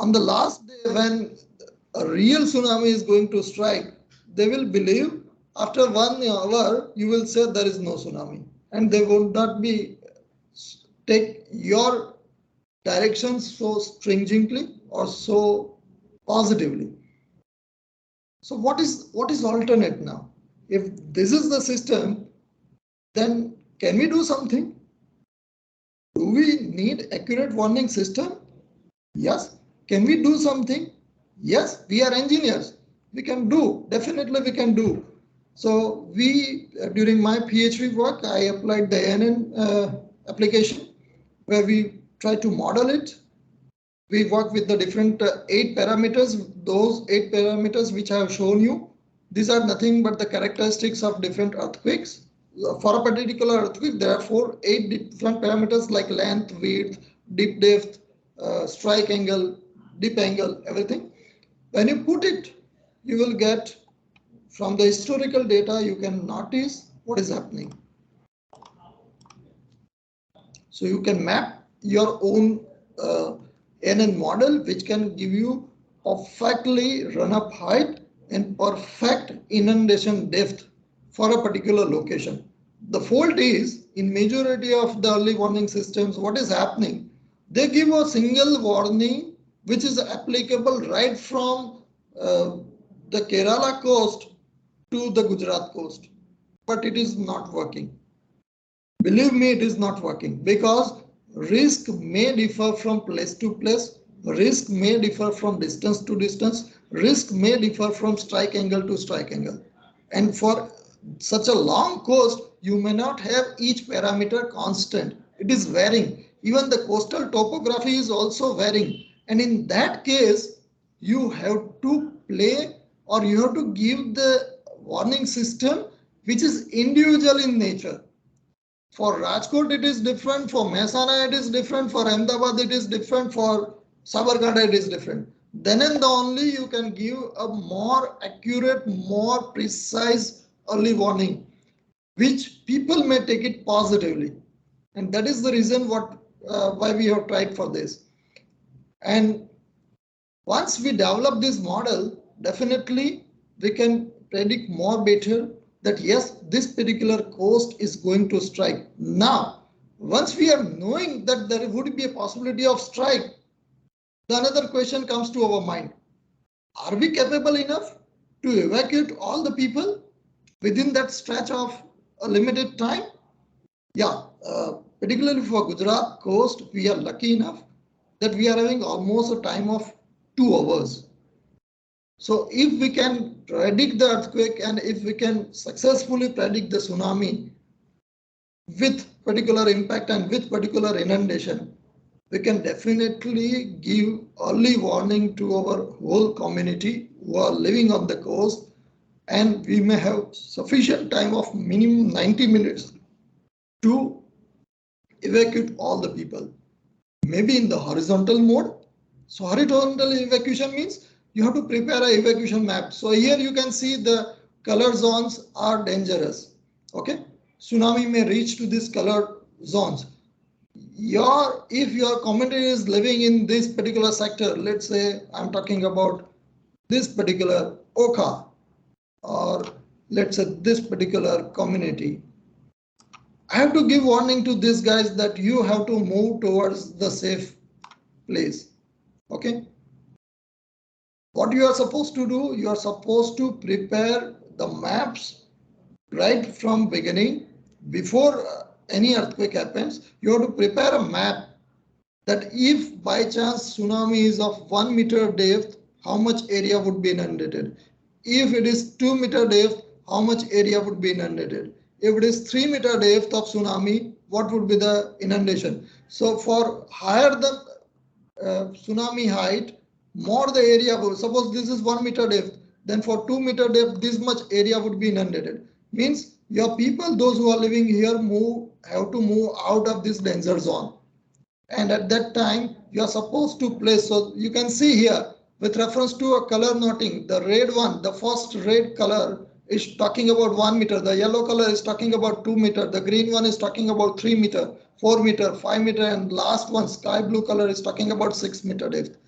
On the last day when a real tsunami is going to strike, they will believe after 1 hour you will say there is no tsunami, and they will not be take your directions so stringently or so positively. So what is alternate now? If this is the system, then can we do something? Do we need accurate warning system? Yes. Can we do something? Yes, we are engineers. We can do, definitely we can do. So we, during my PhD work, I applied the ANN application where we try to model it. We work with the different 8 parameters, those 8 parameters which I have shown you, These are nothing but the characteristics of different earthquakes. For a particular earthquake, there are 8 different parameters like length, width, deep depth, strike angle, dip angle, everything. When you put it, you will get from the historical data, you can notice what is happening. So you can map your own NN model, which can give you perfectly run-up height and perfect inundation depth for a particular location. The fault is in majority of the early warning systems, what is happening? They give a single warning which is applicable right from the Kerala coast to the Gujarat coast, but it is not working. Believe me, it is not working because risk may differ from place to place, risk may differ from distance to distance, risk may differ from strike angle to strike angle. And for such a long coast, you may not have each parameter constant. It is varying. Even the coastal topography is also varying. And in that case, you have to play or you have to give the warning system which is individual in nature. For Rajkot, it is different. For Mehsana, it is different. For Ahmedabad, it is different. For Sabarkantha, it is different. Then and only you can give a more accurate, more precise early warning, which people may take it positively. And that is the reason why we have tried for this. And once we develop this model, definitely we can predict more better that yes, this particular coast is going to strike. Now, once we are knowing that there would be a possibility of strike, the another question comes to our mind. Are we capable enough to evacuate all the people within that stretch of a limited time? Yeah, particularly for Gujarat coast, we are lucky enough that we are having almost a time of 2 hours. So if we can predict the earthquake and if we can successfully predict the tsunami with particular impact and with particular inundation, we can definitely give early warning to our whole community who are living on the coast, and we may have sufficient time of minimum 90 minutes to evacuate all the people. Maybe in the horizontal mode. So horizontal evacuation means you have to prepare an evacuation map. So here you can see the color zones are dangerous. Okay, tsunami may reach to these color zones. If your community is living in this particular sector, let's say I'm talking about this particular Oka, or let's say this particular community, I have to give warning to these guys that you have to move towards the safe place. Okay. What you are supposed to do, you are supposed to prepare the maps right from beginning. Before any earthquake happens, you have to prepare a map that if by chance tsunami is of 1 meter depth, how much area would be inundated? If it is 2 meter depth, how much area would be inundated? If it is 3 meter depth of tsunami, what would be the inundation? So for higher the tsunami height, more the area would, suppose this is 1 meter depth, then for 2 meter depth, this much area would be inundated. Means your people, those who are living here, have to move out of this danger zone. And at that time, you are supposed to place. So you can see here with reference to a color noting, the red one, the first red color is talking about 1 meter. The yellow color is talking about 2 meter. The green one is talking about 3 meter, 4 meter, 5 meter, and last one, sky blue color, is talking about 6 meter depth.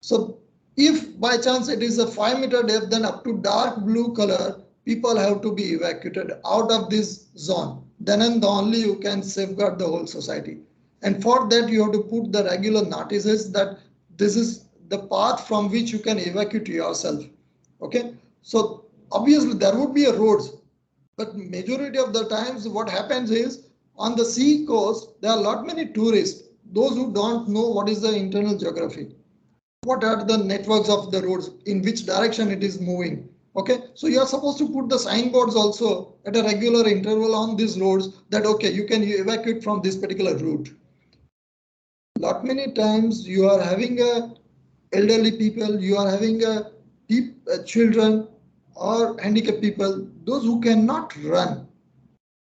So if by chance it is a 5 meter depth, then up to dark blue color, people have to be evacuated out of this zone. Then and only you can safeguard the whole society. And for that, you have to put the regular notices that this is the path from which you can evacuate yourself. Okay. So obviously there would be a roads, but majority of the times what happens is on the sea coast, there are a lot many tourists, those who don't know what is the internal geography. What are the networks of the roads, in which direction it is moving. Okay, so you are supposed to put the signboards also at a regular interval on these roads that okay, you can evacuate from this particular route. Lot many times you are having a elderly people, you are having children, or handicapped people, those who cannot run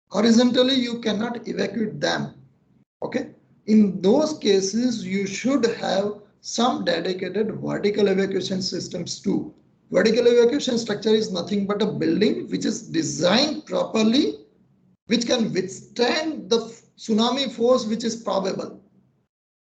horizontally, you cannot evacuate them. Okay, in those cases you should have some dedicated vertical evacuation systems too. Vertical evacuation structure is nothing but a building which is designed properly, which can withstand the tsunami force which is probable.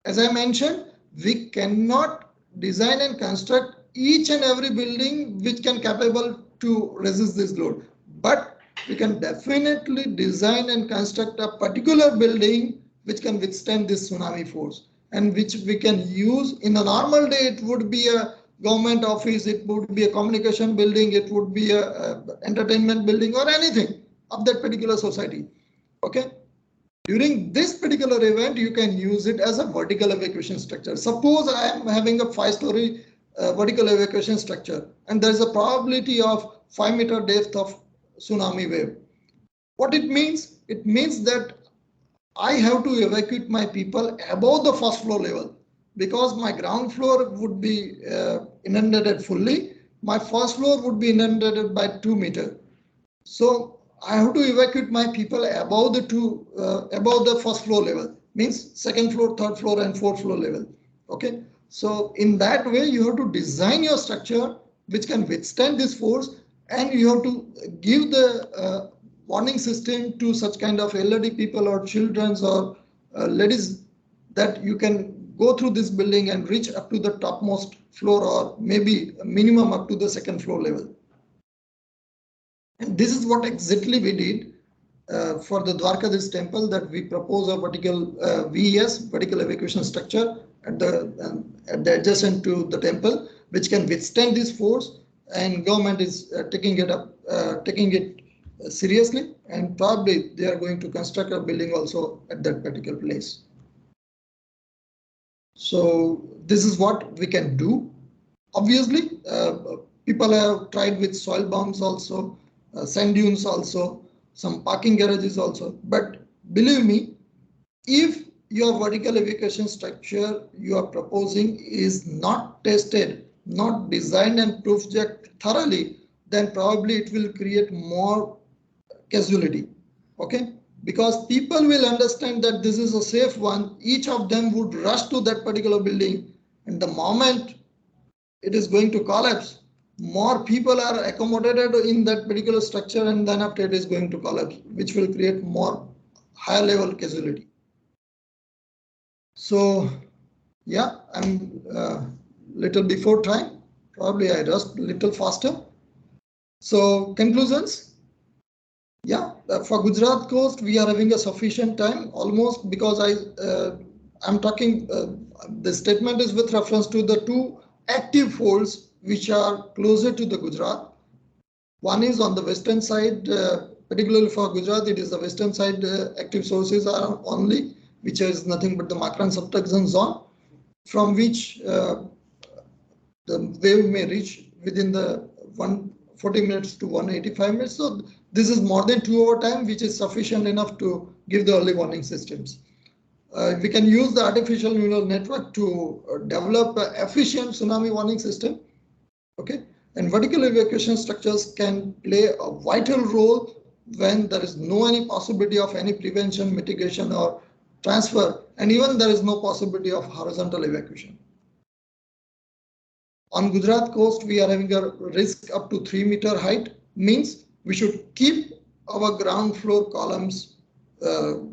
As I mentioned, we cannot design and construct each and every building which can capable to resist this load, but we can definitely design and construct a particular building which can withstand this tsunami force, and which we can use in a normal day. It would be a government office, it would be a communication building, it would be a entertainment building, or anything of that particular society. Okay, during this particular event, you can use it as a vertical evacuation structure. Suppose I am having a 5-story vertical evacuation structure, and there is a probability of 5-meter depth of tsunami wave. What it means? It means that I have to evacuate my people above the first floor level, because my ground floor would be inundated fully. My first floor would be inundated by 2 meters. So I have to evacuate my people above the first floor level, means second floor, third floor, and fourth floor level. Okay, so in that way you have to design your structure which can withstand this force, and you have to give the warning system to such kind of elderly people or children or ladies, that you can go through this building and reach up to the topmost floor, or maybe minimum up to the second floor level. And this is what exactly we did for the Dwarkadish temple, that we propose a vertical VES, vertical evacuation structure at the adjacent to the temple, which can withstand this force, and government is taking it seriously, and probably they are going to construct a building also at that particular place. So this is what we can do. Obviously, people have tried with soil bombs also, sand dunes also, some parking garages also. But believe me, if your vertical evacuation structure you are proposing is not tested, not designed and proof-checked thoroughly, then probably it will create more casualty. Okay, because people will understand that this is a safe one. Each of them would rush to that particular building, and the moment it is going to collapse, more people are accommodated in that particular structure, and then after it is going to collapse, which will create more higher level casualty. So yeah, I'm little before time, probably I rushed a little faster. So conclusions. Yeah, for Gujarat coast, we are having a sufficient time almost, because I'm talking, the statement is with reference to the two active faults which are closer to the Gujarat. One is on the western side, particularly for Gujarat, it is the western side active sources are only, which is nothing but the Makran subduction zone, from which the wave may reach within the 140 minutes to 185 minutes. So this is more than 2 hour time, which is sufficient enough to give the early warning systems. We can use the artificial neural network to develop an efficient tsunami warning system. Okay, and vertical evacuation structures can play a vital role when there is no any possibility of any prevention, mitigation, or transfer, and even there is no possibility of horizontal evacuation. On Gujarat coast, we are having a risk up to 3 meter height, means we should keep our ground floor columns,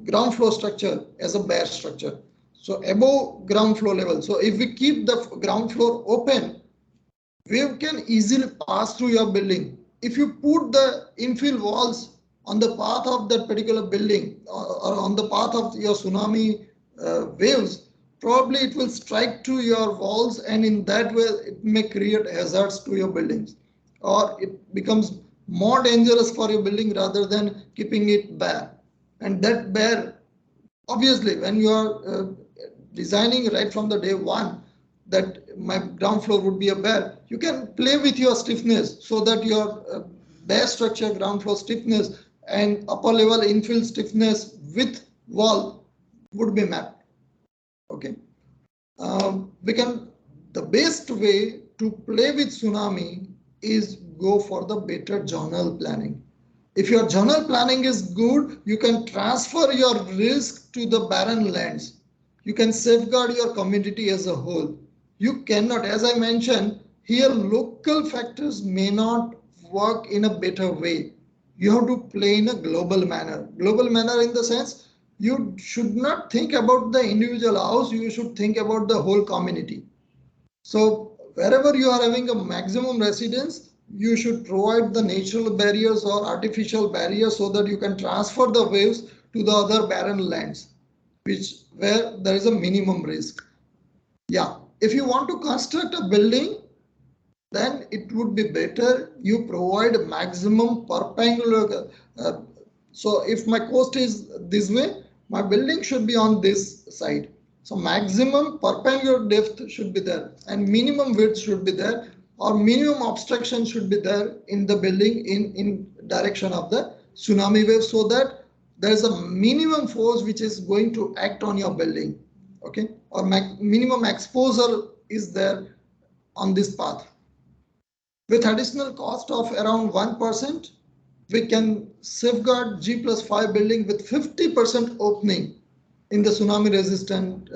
ground floor structure as a bare structure. So above ground floor level. So if we keep the ground floor open, wave can easily pass through your building. If you put the infill walls on the path of that particular building, or on the path of your tsunami waves, probably it will strike to your walls, and in that way it may create hazards to your buildings, or it becomes more dangerous for your building rather than keeping it bare. And that bare, obviously, when you are designing right from the day one, that my ground floor would be a bare, you can play with your stiffness so that your bare structure, ground floor stiffness, and upper level infill stiffness with wall would be mapped. Okay, the best way to play with tsunami is go for the better journal planning. If your journal planning is good, you can transfer your risk to the barren lands. You can safeguard your community as a whole. You cannot, as I mentioned, here local factors may not work in a better way. You have to play in a global manner. Global manner in the sense, you should not think about the individual house, you should think about the whole community. So wherever you are having a maximum residence, you should provide the natural barriers or artificial barriers so that you can transfer the waves to the other barren lands, where there is a minimum risk. Yeah, if you want to construct a building, then it would be better you provide maximum perpendicular. So if my coast is this way, my building should be on this side. So maximum perpendicular depth should be there and minimum width should be there, or minimum obstruction should be there in the building in direction of the tsunami wave, so that there is a minimum force which is going to act on your building. Okay, or minimum exposure is there on this path. With additional cost of around 1%, we can safeguard G+5 building with 50% opening in the tsunami resistant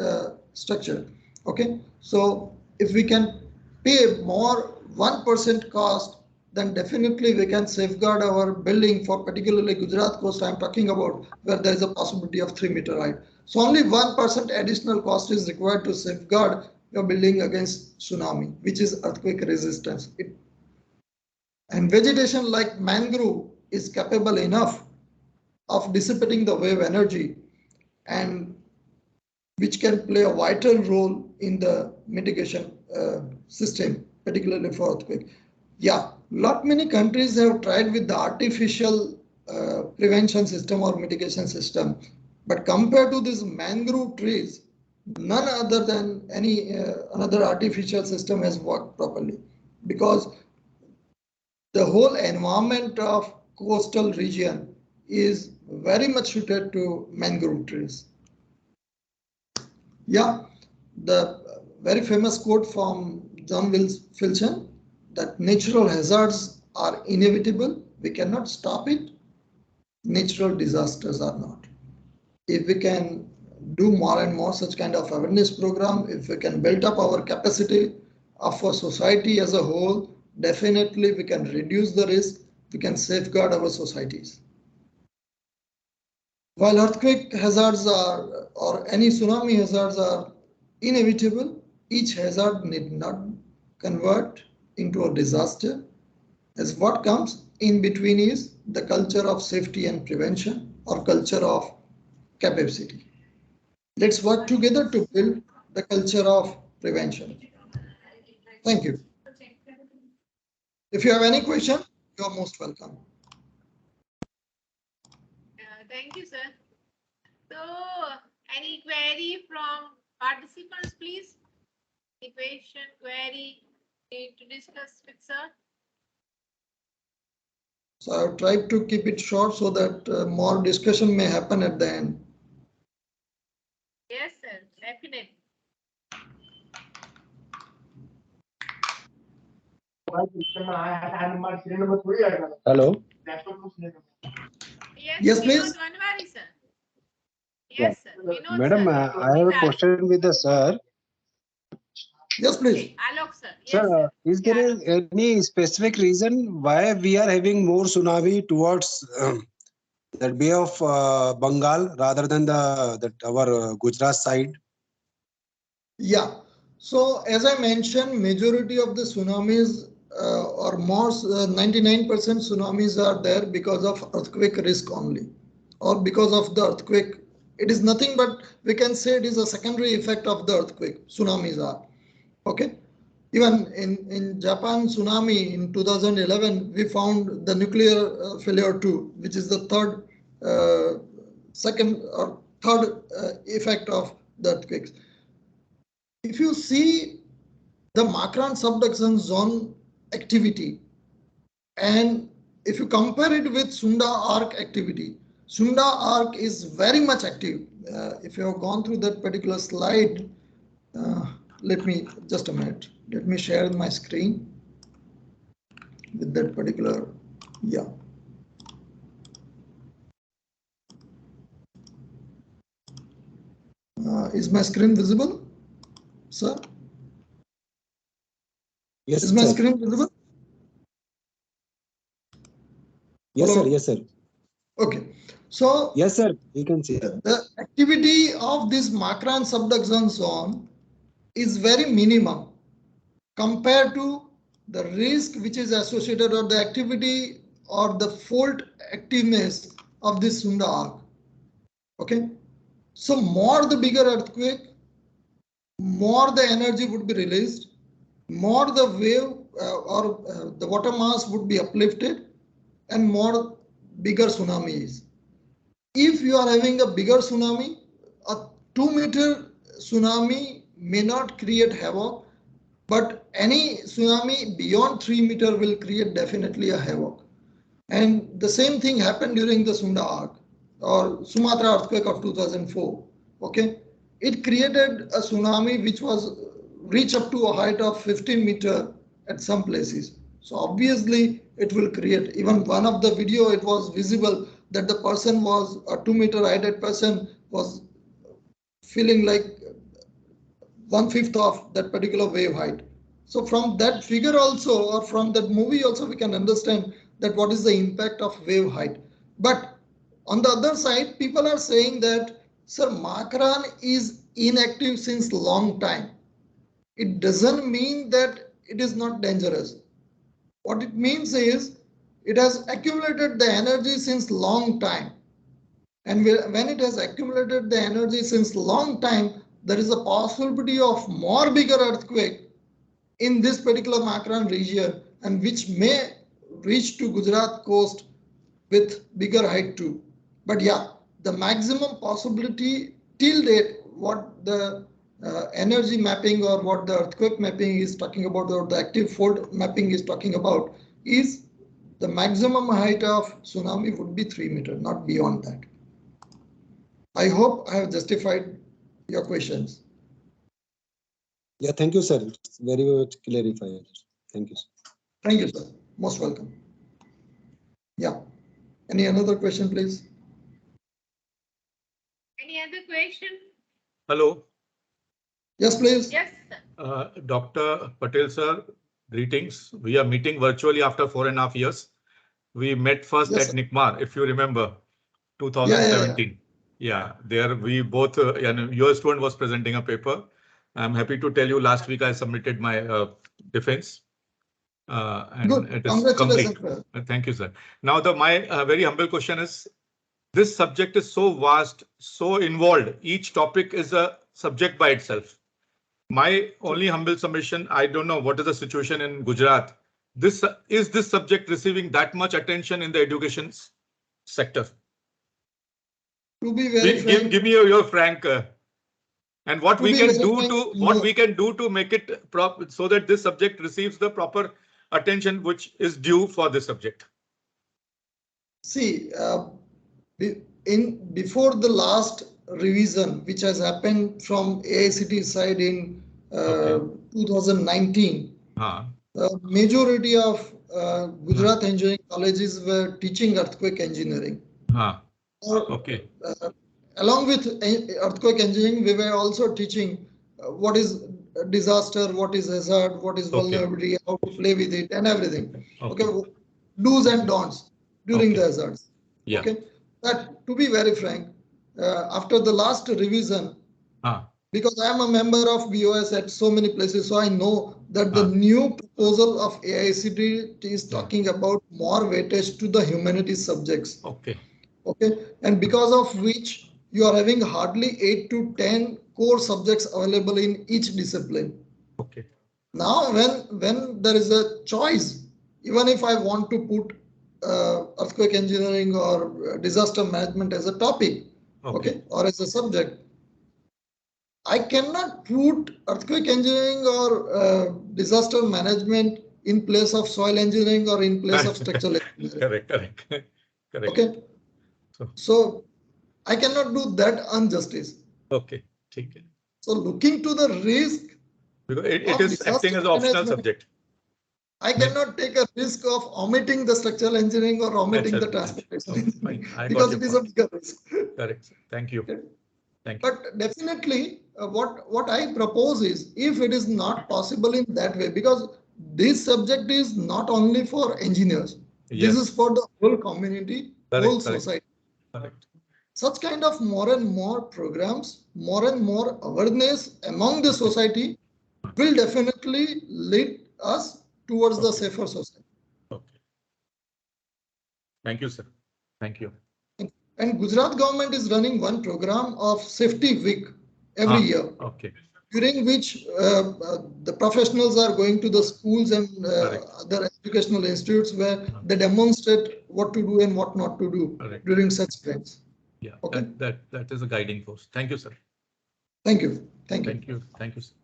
structure. Okay, so if we can pay more 1% cost, then definitely we can safeguard our building for particularly Gujarat coast I'm talking about, where there is a possibility of 3-meter height. So only 1% additional cost is required to safeguard your building against tsunami, which is earthquake resistance. And vegetation like mangrove is capable enough of dissipating the wave energy, and which can play a vital role in the mitigation system, particularly for earthquake. Yeah, many countries have tried with the artificial prevention system or mitigation system, but compared to these mangrove trees, none other than any another artificial system has worked properly, because the whole environment of coastal region is very much suited to mangrove trees. Yeah, the very famous quote from John Filson, that natural hazards are inevitable. We cannot stop it. Natural disasters are not. If we can do more and more such kind of awareness program, if we can build up our capacity of our society as a whole, definitely we can reduce the risk, we can safeguard our societies. While earthquake hazards are, or any tsunami hazards are inevitable, each hazard need not convert into a disaster, as what comes in between is the culture of safety and prevention, or culture of capacity. Let's work together to build the culture of prevention. Thank you. If you have any question, you are most welcome. Thank you, sir. So, any query from participants, please? Any question, query to discuss with sir? So I have tried to keep it short so that more discussion may happen at the end. Yes, sir, definitely. Hello. Yes, please. Vinod Vanwari, sir. Yes, sir. Vinod, Madam, sir. I have a question with the sir. Yes, please. Okay, Alok, sir. Yes, Sir, sir. is there any specific reason why we are having more tsunami towards the Bay of Bengal rather than our Gujarat side? Yeah. So as I mentioned, majority of the tsunamis or more 99% tsunamis are there because of earthquake risk only, or because of the earthquake. It is nothing but we can say it is a secondary effect of the earthquake. Tsunamis are. Okay. Even in Japan tsunami in 2011, we found the nuclear failure too, which is the third effect of the earthquakes. If you see the Makran subduction zone activity, and if you compare it with Sunda arc activity, Sunda arc is very much active. If you have gone through that particular slide, let me just a minute. Let me share my screen. with that particular, yeah. Is my screen visible, sir? Yes, is my sir. screen visible? Yes, Hello? sir. Yes, sir. Okay. So Yes, sir. You can see. the activity of this Makran subduction zone is very minimum compared to the risk which is associated with the activity or the fault activeness of this Sunda arc. Okay. So more the bigger earthquake, more the energy would be released, more the wave the water mass would be uplifted, and more bigger tsunami is. If you are having a bigger tsunami, a 2-meter tsunami may not create havoc, but any tsunami beyond 3 meter will create definitely a havoc. And the same thing happened during the Sunda arc or Sumatra earthquake of 2004. Okay, it created a tsunami which was reach up to a height of 15 meter at some places. So obviously it will create. Even one of the video, it was visible that the person was a 2-meter heighted person was feeling like 1/5 of that particular wave height. So from that figure also, or from that movie also, we can understand that what is the impact of wave height. But on the other side, people are saying that, sir, Makran is inactive since long time. It doesn't mean that it is not dangerous. What it means is it has accumulated the energy since long time. And when it has accumulated the energy since long time, there is a possibility of more bigger earthquake in this particular Makran region, and which may reach to Gujarat coast with bigger height too. But yeah, the maximum possibility till date, what the energy mapping or what the earthquake mapping is talking about, or the active fault mapping is talking about, is the maximum height of tsunami would be 3 meters, not beyond that. I hope I have justified your questions. Yeah, thank you, sir. It's very much clarified. Thank you, sir. Thank you, sir. Most welcome. Yeah. Any another question, please? Any other question? Hello. Yes, please. Yes, sir. Dr. Patel, sir, greetings. We are meeting virtually after 4.5 years. We met first Yes, at sir. NICMAR, if you remember, 2017. Yeah, there we both, your student was presenting a paper. I'm happy to tell you last week I submitted my defense. And Good. it is Congratulations, complete. sir. Thank you, sir. Now, my very humble question is, this subject is so vast, so involved. Each topic is a subject by itself. My only humble submission, I don't know what is the situation in Gujarat. Is this subject receiving that much attention in the education sector? To be very frank, Give me your frank and what we can do to make it so that this subject receives the proper attention which is due for this subject. See, before the last revision, which has happened from AICT side in 2019, the majority of Gujarat engineering colleges were teaching earthquake engineering. Along with earthquake engineering, we were also teaching what is disaster, what is hazard, what is vulnerability, how to play with it, and everything. Okay, do's and don'ts during the hazards. Yeah. Okay, but to be very frank, after the last revision, because I am a member of BOS at so many places, so I know that the new proposal of AICT is talking about more weightage to the humanities subjects. Okay, and because of which you are having hardly 8 to 10 core subjects available in each discipline. Okay. Now, when there is a choice, even if I want to put earthquake engineering or disaster management as a topic, or as a subject, I cannot put earthquake engineering or disaster management in place of soil engineering or in place of structural engineering. Correct. Okay. So I cannot do that injustice. Okay. So looking to the risk, because it is acting as an optional subject. I cannot take a risk of omitting the structural engineering or omitting the transportation because it is a bigger risk. Correct. Sir. Thank you. Okay. Thank you. But definitely, what I propose is, if it is not possible in that way, because this subject is not only for engineers, Yes. this is for the whole community, whole society. Correct. Such kind of more and more programs, more and more awareness among the society will definitely lead us towards the safer society. Okay. Thank you, sir. Thank you. And Gujarat government is running one program of Safety Week every year. Okay. During which the professionals are going to the schools and other educational institutes where they demonstrate what to do and what not to do during such events. Yeah, okay. That is a guiding force. Thank you, sir. Thank you. Thank you. Thank you. Thank you, sir.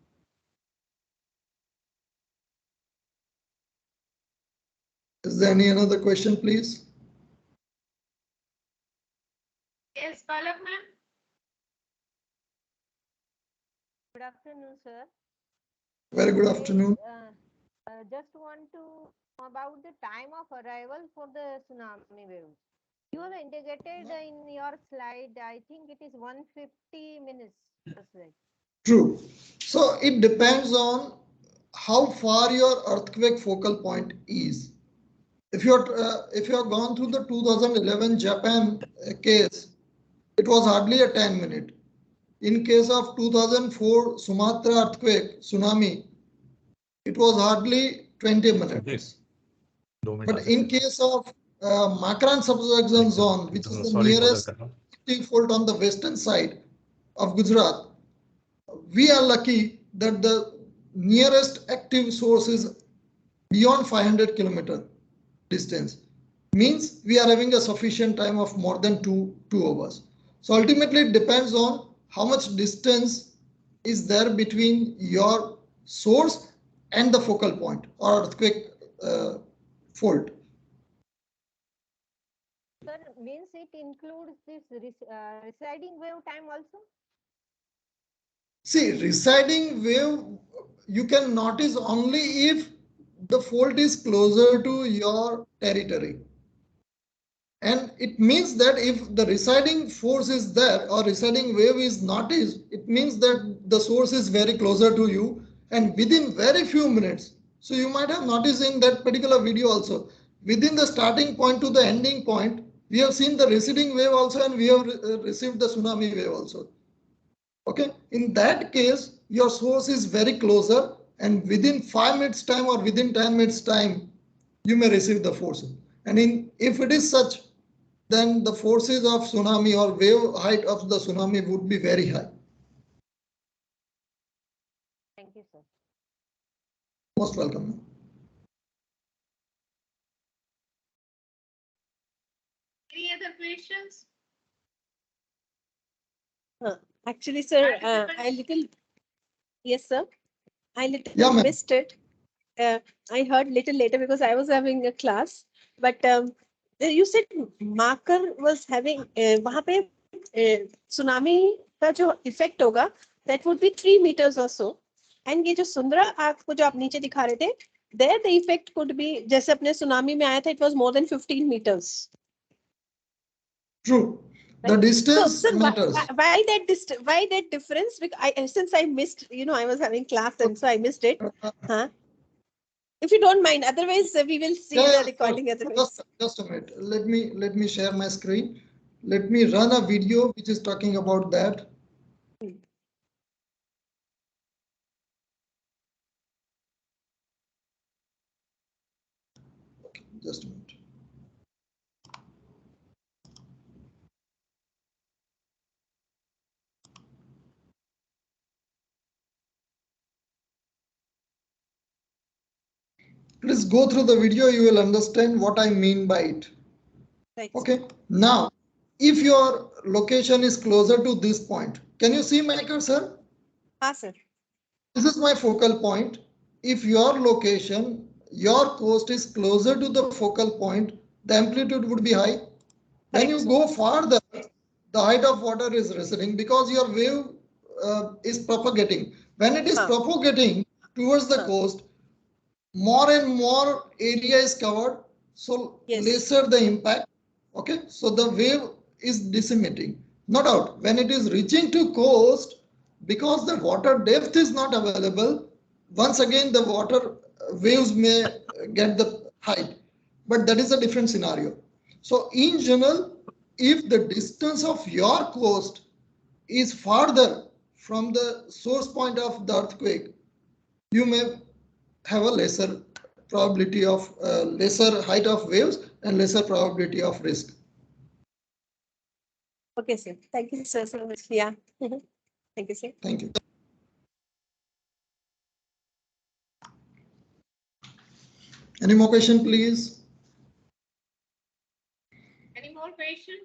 Is there any another question, please? Yes, Palak ma'am. Good afternoon, sir. Very good afternoon. Just want to know about the time of arrival for the tsunami waves. You have indicated in your slide, I think it is 150 minutes. True. So it depends on how far your earthquake focal point is. If you have gone through the 2011 Japan case, it was hardly a 10-minute. In case of 2004 Sumatra earthquake, tsunami, it was hardly 20 minutes. But in case of Makran subduction zone, which is the nearest active fault on the western side of Gujarat, we are lucky that the nearest active source is beyond 500 kilometer distance. Means we are having a sufficient time of more than two hours. So ultimately it depends on how much distance is there between your source and the focal point or earthquake fault. Sir, means it includes this residing wave time also? See, residing wave you can notice only if the fault is closer to your territory. And it means that if the residing force is there or residing wave is noticed, it means that the source is very closer to you and within very few minutes. So you might have noticed in that particular video also, within the starting point to the ending point, we have seen the receding wave also and we have received the tsunami wave also. Okay, in that case, your source is very closer and within 5 minutes time or within 10 minutes time, you may receive the force. And if it is such, then the forces of tsunami or wave height of the tsunami would be very high. Thank you, sir. Most welcome. Any other questions? Actually, sir, yes, sir. I missed it. I heard little later because I was having a class. But you said marker was having वहाँ पे tsunami का जो effect होगा, that would be 3 meters or so. And ये जो सुंदरा आपको जो आप नीचे दिखा रहे थे, there the effect could be जैसे अपने tsunami में आया था, it was more than 15 meters. True. The distance so matters. Why that difference? Because since I missed, I was having class and so I missed it. If you don't mind, otherwise we will see the recording. Just a minute. Let me share my screen. Let me run a video which is talking about that. Okay, just a minute. Please go through the video, you will understand what I mean by it. Right. Okay, now, if your location is closer to this point, can you see my cursor? Yes, sir. This is my focal point. If your location, your coast is closer to the focal point, the amplitude would be high. When you go farther, the height of water is receding because your wave is propagating. When it is propagating towards the coast, more and more area is covered, so Yes. lesser the impact. Okay, so the wave is decimating. No doubt, when it is reaching to coast, because the water depth is not available, once again the water waves may get the height, but that is a different scenario. So in general, if the distance of your coast is farther from the source point of the earthquake, you may have a lesser probability of lesser height of waves and lesser probability of risk. Okay, sir. Thank you, sir, so much. Yeah. Thank you, sir. Thank you. Any more question, please? Any more question?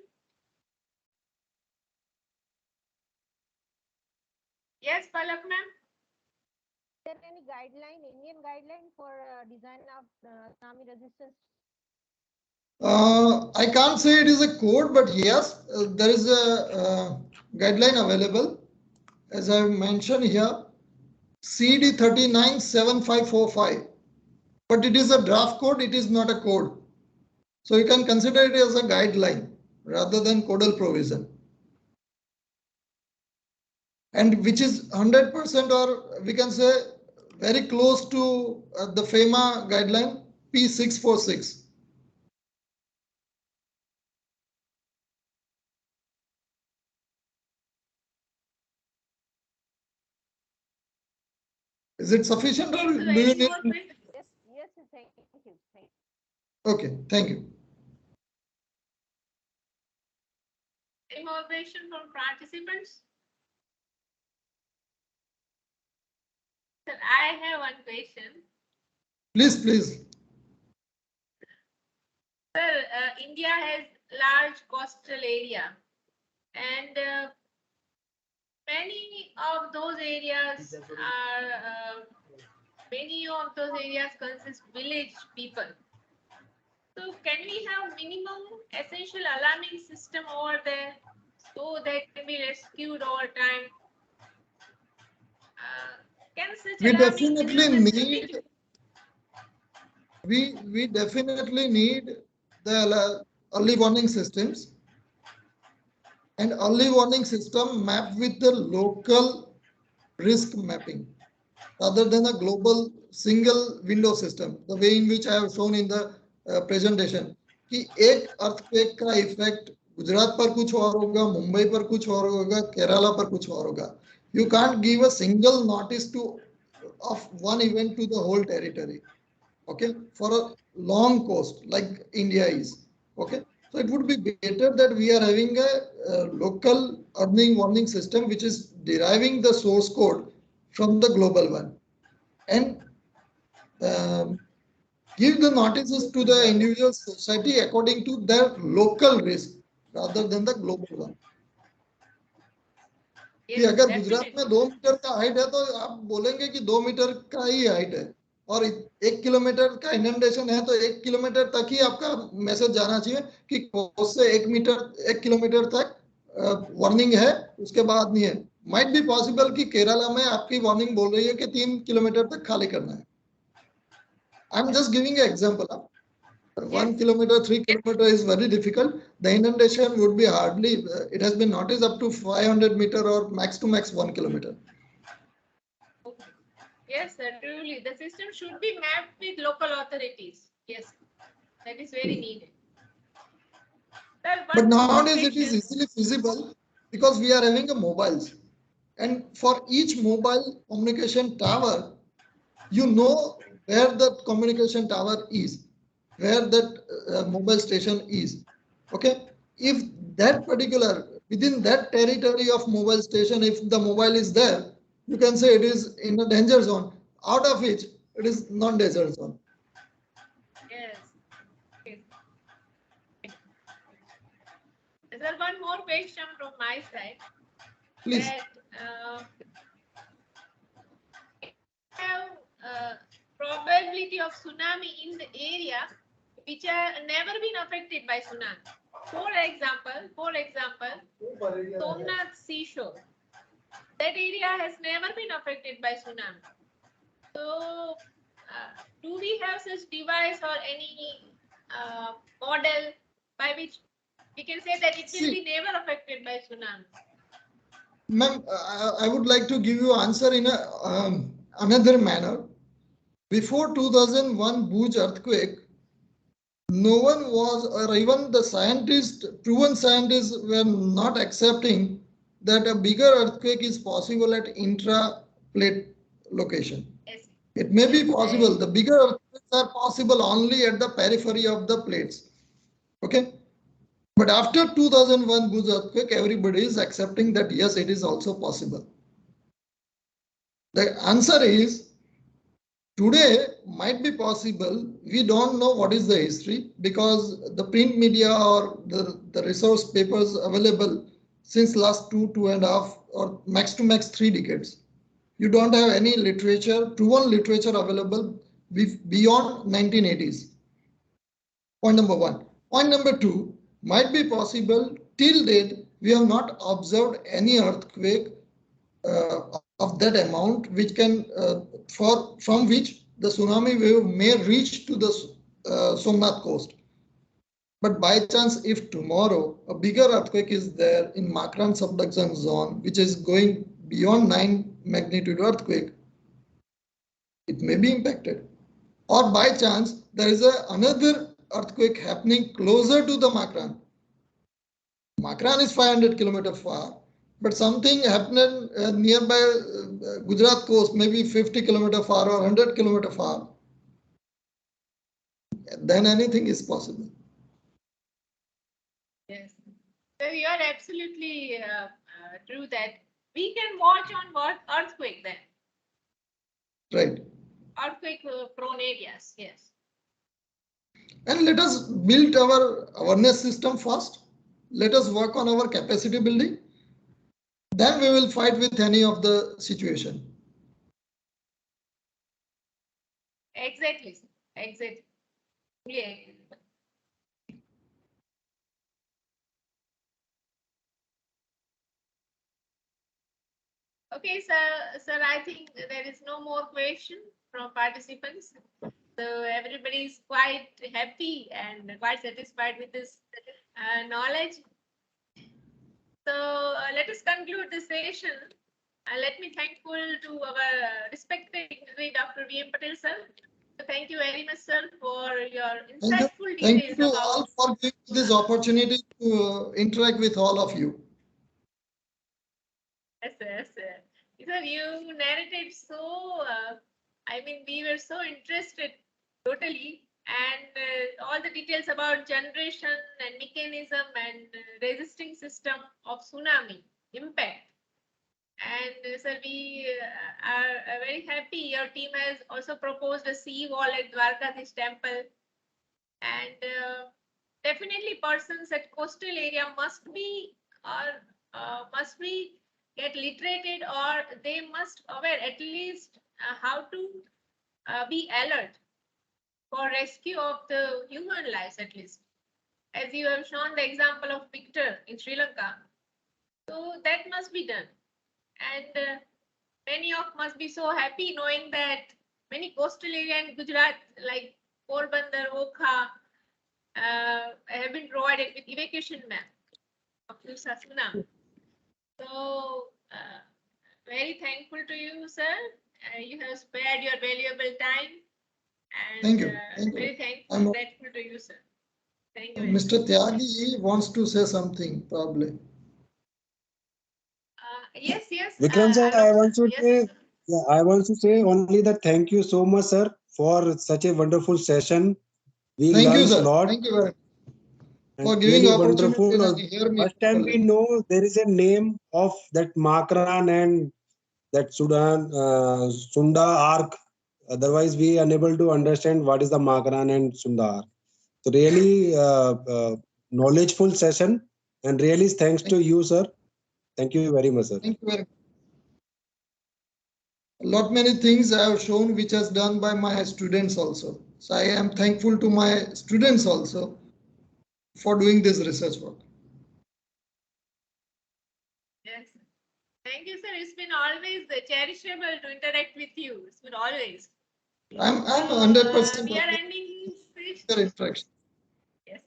Yes, Palak ma'am. Is there any guideline, Indian guideline for design of tsunami resistance? I can't say it is a code, but yes, there is a guideline available. As I mentioned here, CD 397545. But it is a draft code, it is not a code. So you can consider it as a guideline rather than codal provision. And which is 100%, or we can say very close to the FEMA guideline P646. Is it sufficient, or do you need? Yes, yes, thank you. Thank you. Okay, thank you. Any more question from participants? Sir, I have one question. Please, please. Sir, India has large coastal area, and many of those areas consist village people. So can we have minimum essential alarming system over there so they can be rescued over time? Can such We alarming definitely minimum need. We definitely need the early warning systems, and early warning system mapped with the local risk mapping rather than a global single window system, the way in which I have shown in the presentation कि एक earthquake का effect Gujarat पर कुछ और होगा, मुंबई पर कुछ और होगा, केरला पर कुछ और होगा. You can't give a single notice of one event to the whole territory. Okay, for a long coast like India is. Okay, so it would be better that we are having a local early warning system which is deriving the source code from the global one, and give the notices to the individual society according to their local risk rather than the global one. कि अगर गुजरात में 2 metre का height है तो आप बोलेंगे कि 2 metre का ही हाइट है, और 1 किलोमीटर का इनंडेशन है तो 1 किलोमीटर तक ही आपका मैसेज जाना चाहिए कि कोस्ट से 1 किलोमीटर तक वार्निंग है, उसके बाद नहीं है. माइट बी पॉसिबल कि केरला में आपकी वार्निंग बोल रही है कि 3 किलोमीटर तक खाली करना है. I am just giving an example. 1 kilometer, 3 kilometer is very difficult. The inundation would be hardly, it has been noticed up to 500 meter or max to max 1 kilometer. Yes, sir, truly. The system should be mapped with local authorities. Yes, that is very needed. Sir, but nowadays it is easily feasible because we are having a mobiles. And for each mobile communication tower, you know where the communication tower is, where that mobile station is. Okay, if that particular within that territory of mobile station, if the mobile is there, you can say it is in a danger zone. Out of which it is non-danger zone. Yes. Okay. Sir, one more question from my side. Please. That have probability of tsunami in the area which have never been affected by tsunami. For example, Somnath seashore. That area has never been affected by tsunami. So, do we have such device or any model by which we can say that it will be never affected by tsunami? Ma'am, I would like to give you answer in another manner. Before 2001 Bhuj earthquake, no one was, or even the scientists, proven scientists were not accepting that a bigger earthquake is possible at intra-plate location. Yes. It may be possible. The bigger earthquakes are possible only at the periphery of the plates. Okay. But after 2001 Bhuj earthquake, everybody is accepting that yes, it is also possible. The answer is, today might be possible. We don't know what is the history because the print media or the resource papers available since last 2.5 or max to max 3 decades. You don't have any literature, proven literature available beyond 1980s. Point number one. Point number two, might be possible till date we have not observed any earthquake of that amount which can from which the tsunami wave may reach to the Somnath coast. But by chance, if tomorrow a bigger earthquake is there in Makran subduction zone, which is going beyond 9 magnitude earthquake, it may be impacted. Or by chance, there is another earthquake happening closer to the Makran. Makran is 500 kilometers far, but something happened nearby Gujarat coast, maybe 50 kilometers far or 100 kilometers far. Then anything is possible. Yes. So you are absolutely true that we can watch on what earthquake then. Right. Earthquake prone areas, yes. And let us build our awareness system first. Let us work on our capacity building. Then we will fight with any of the situation. Exactly. Exactly. Yeah. Okay, sir, I think there is no more question from participants. So everybody is quite happy and quite satisfied with this knowledge. So let us conclude the session. Let me thankful to our respected dignitary Dr. V M Patel, sir. So thank you very much, sir, for your insightful details. Thank you to all for giving this opportunity to interact with all of you. Yes, yes, sir. Sir, you narrated so, I mean, we were so interested totally, and all the details about generation and mechanism and resisting system of tsunami impact. And sir, we are very happy. Your team has also proposed a sea wall at Dwarkadish temple, and definitely persons at coastal area must be get literated, or they must aware at least how to be alert for rescue of the human lives, at least, as you have shown the example of Victor in Sri Lanka. So that must be done, and many of must be so happy knowing that many coastal area in Gujarat like Porbandar, Okha have been provided with evacuation map of tsunami. So very thankful to you, sir. You have spared your valuable time. And Thank you. Very thankful, grateful to you, sir. Thank you. Mr. Tyagi wants to say something, probably. Yes, yes. Vikram sir, I want to say, yeah, I want to say only that thank you so much, sir, for such a wonderful session. We learned a lot. Thank you very much for and giving really opportunity wonderful. to hear me. First time we know there is a name of that Makran and that Sudan Sunda arc. Otherwise, we unable to understand what is the Makran and Sunda arc. So really knowledgeful session, and really thanks to you, sir. Thank you very much, sir. Thank you very much. A lot many things I have shown which has done by my students also. So I am thankful to my students also for doing this research work. Yes. Thank you, sir. It's been always cherishable to interact with you. It's been always. I'm 100%. We are ending session. Your interaction. Yes.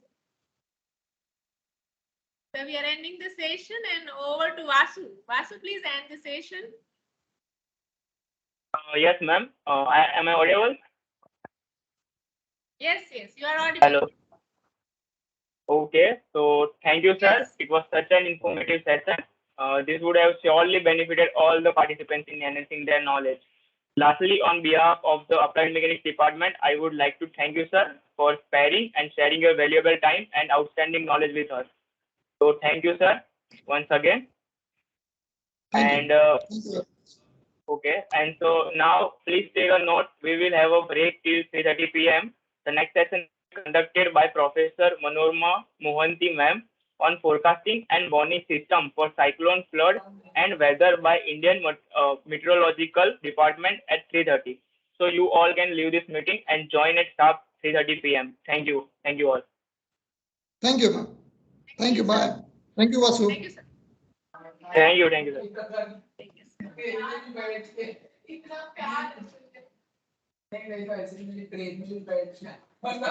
So we are ending the session and over to Vasu. Vasu, please end the session. Yes, ma'am. Am I audible? Yes, you are audible. Hello. Okay. So thank you, sir. Yes. It was such an informative session. This would have surely benefited all the participants in enhancing their knowledge. Lastly, on behalf of the Applied Mechanics Department, I would like to thank you, sir, for sparing and sharing your valuable time and outstanding knowledge with us. So thank you, sir, once again. Thank And you. okay, and so now please take a note. We will have a break till 3:30 p.m. The next session is conducted by Professor Manorma Mohanty ma'am on forecasting and warning system for cyclone, flood, and weather by Indian Meteorological Department at 3:30. So you all can leave this meeting and join at sharp 3:30 p.m. Thank you. Thank you all. Thank you, ma'am. Thank you. Bye. Thank you, Vasu. Thank you, sir. Thank you. Thank you, sir. Thank you, sir.